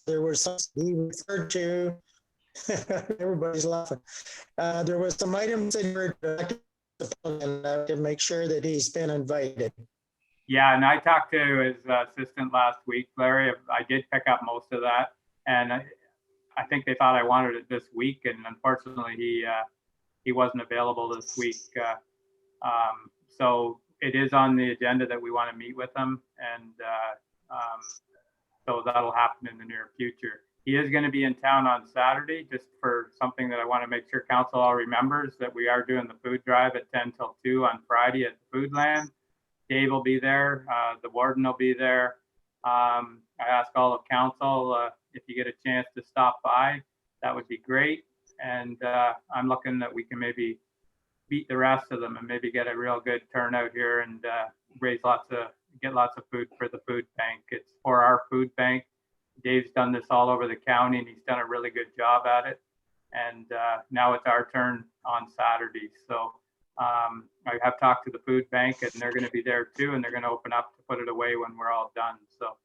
There was something he referred to. Everybody's laughing. There was some items that were to make sure that he's been invited. yeah, and I talked to his assistant last week, Larry. I did pick up most of that, and I think they thought I wanted it this week, and unfortunately he wasn't available this week. So it is on the agenda that we want to meet with him, and so that'll happen in the near future. He is going to be in town on Saturday, just for something that I want to make sure council all remembers, that we are doing the food drive at 10 till 2 on Friday at Foodland. Dave will be there. The warden will be there. I ask all of council, if you get a chance to stop by, that would be great. And I'm looking that we can maybe beat the rest of them and maybe get a real good turnout here and get lots of food for the food bank. It's for our food bank. Dave's done this all over the county and he's done a really good job at it. And now it's our turn on Saturday. So I have talked to the food bank and they're going to be there too, and they're going to open up to put it away when we're all done. So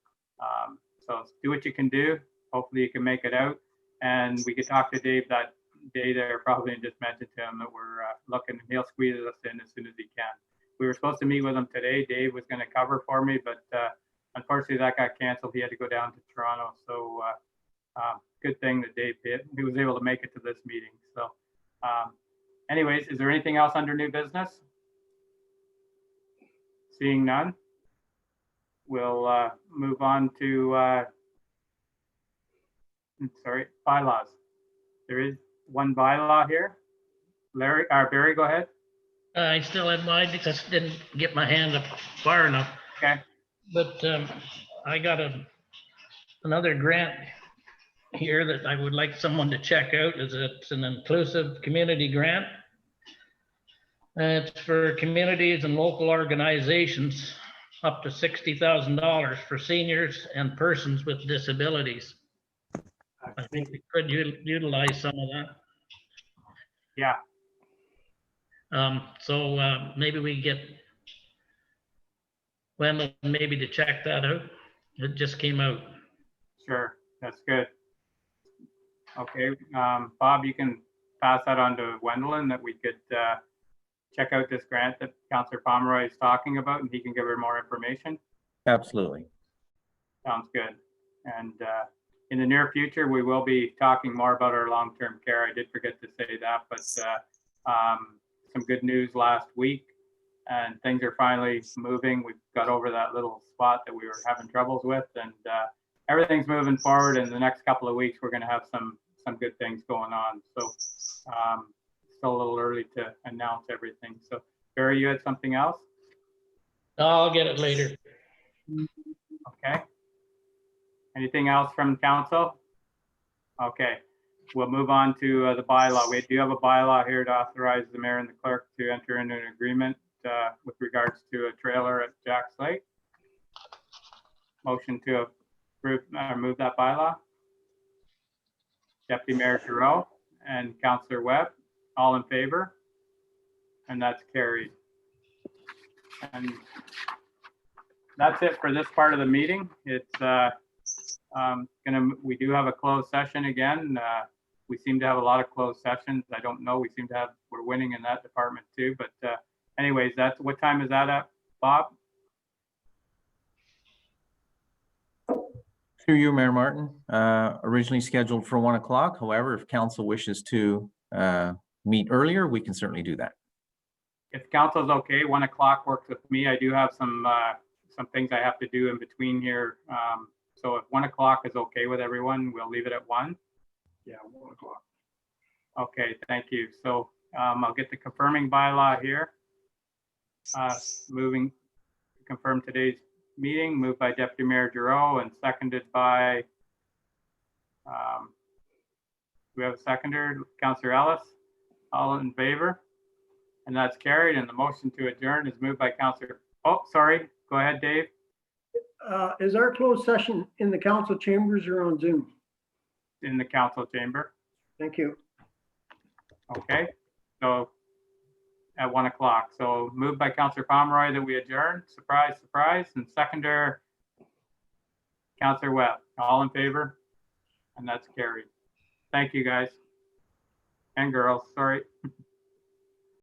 so do what you can do. Hopefully you can make it out, and we could talk to Dave that day there probably, and just mention to him that we're looking, and he'll squeeze us in as soon as he can. We were supposed to meet with him today. Dave was going to cover for me, but unfortunately that got canceled. He had to go down to Toronto. So good thing that Dave did. He was able to make it to this meeting. So anyways, is there anything else under new business? Seeing none, we'll move on to bylaws. There is one bylaw here. Larry, Barry, go ahead. I still had mine because I didn't get my hand up far enough. Okay. But I got another grant here that I would like someone to check out. It's an inclusive community grant. It's for communities and local organizations, up to $60,000 for seniors and persons with disabilities. I think we could utilize some of that. Yeah. So maybe we get Wendell maybe to check that out. It just came out. Sure, that's good. Okay, Bob, you can pass that on to Wendell, that we could check out this grant that Councillor Pomeroy is talking about, and he can give her more information. Absolutely. Sounds good. And in the near future, we will be talking more about our long-term care. I did forget to say that, but some good news last week, and things are finally moving. We've got over that little spot that we were having troubles with, and everything's moving forward. In the next couple of weeks, we're going to have some good things going on. So still a little early to announce everything. So Barry, you had something else? I'll get it later. Okay. Anything else from council? Okay, we'll move on to the bylaw. We do have a bylaw here to authorize the mayor and the clerk to enter into an agreement with regards to a trailer at Jack's Lake. Motion to approve, move that bylaw. Deputy Mayor Giroux and Councillor Webb, all in favor? And that's carried. And that's it for this part of the meeting. It's we do have a closed session again. We seem to have a lot of closed sessions. I don't know. We're winning in that department too. But anyways, what time is that at, Bob? Through you, Mayor Martin, originally scheduled for 1 o'clock. However, if council wishes to meet earlier, we can certainly do that. If council's okay, 1 o'clock works with me. I do have some things I have to do in between here. So if 1 o'clock is okay with everyone, we'll leave it at 1. Yeah, 1 o'clock. Okay, thank you. So I'll get the confirming bylaw here. Moving to confirm today's meeting, moved by Deputy Mayor Giroux and seconded by, we have a seconder, Councillor Ellis. All in favor? And that's carried. And the motion to adjourn is moved by Councillor, oh, sorry. Go ahead, Dave. Is our closed session in the council chambers or on Zoom? In the council chamber. Thank you. Okay, so at 1 o'clock. So moved by Councillor Pomeroy that we adjourn. Surprise, surprise. And seconder, Councillor Webb. All in favor? And that's carried. Thank you, guys. And girls, sorry.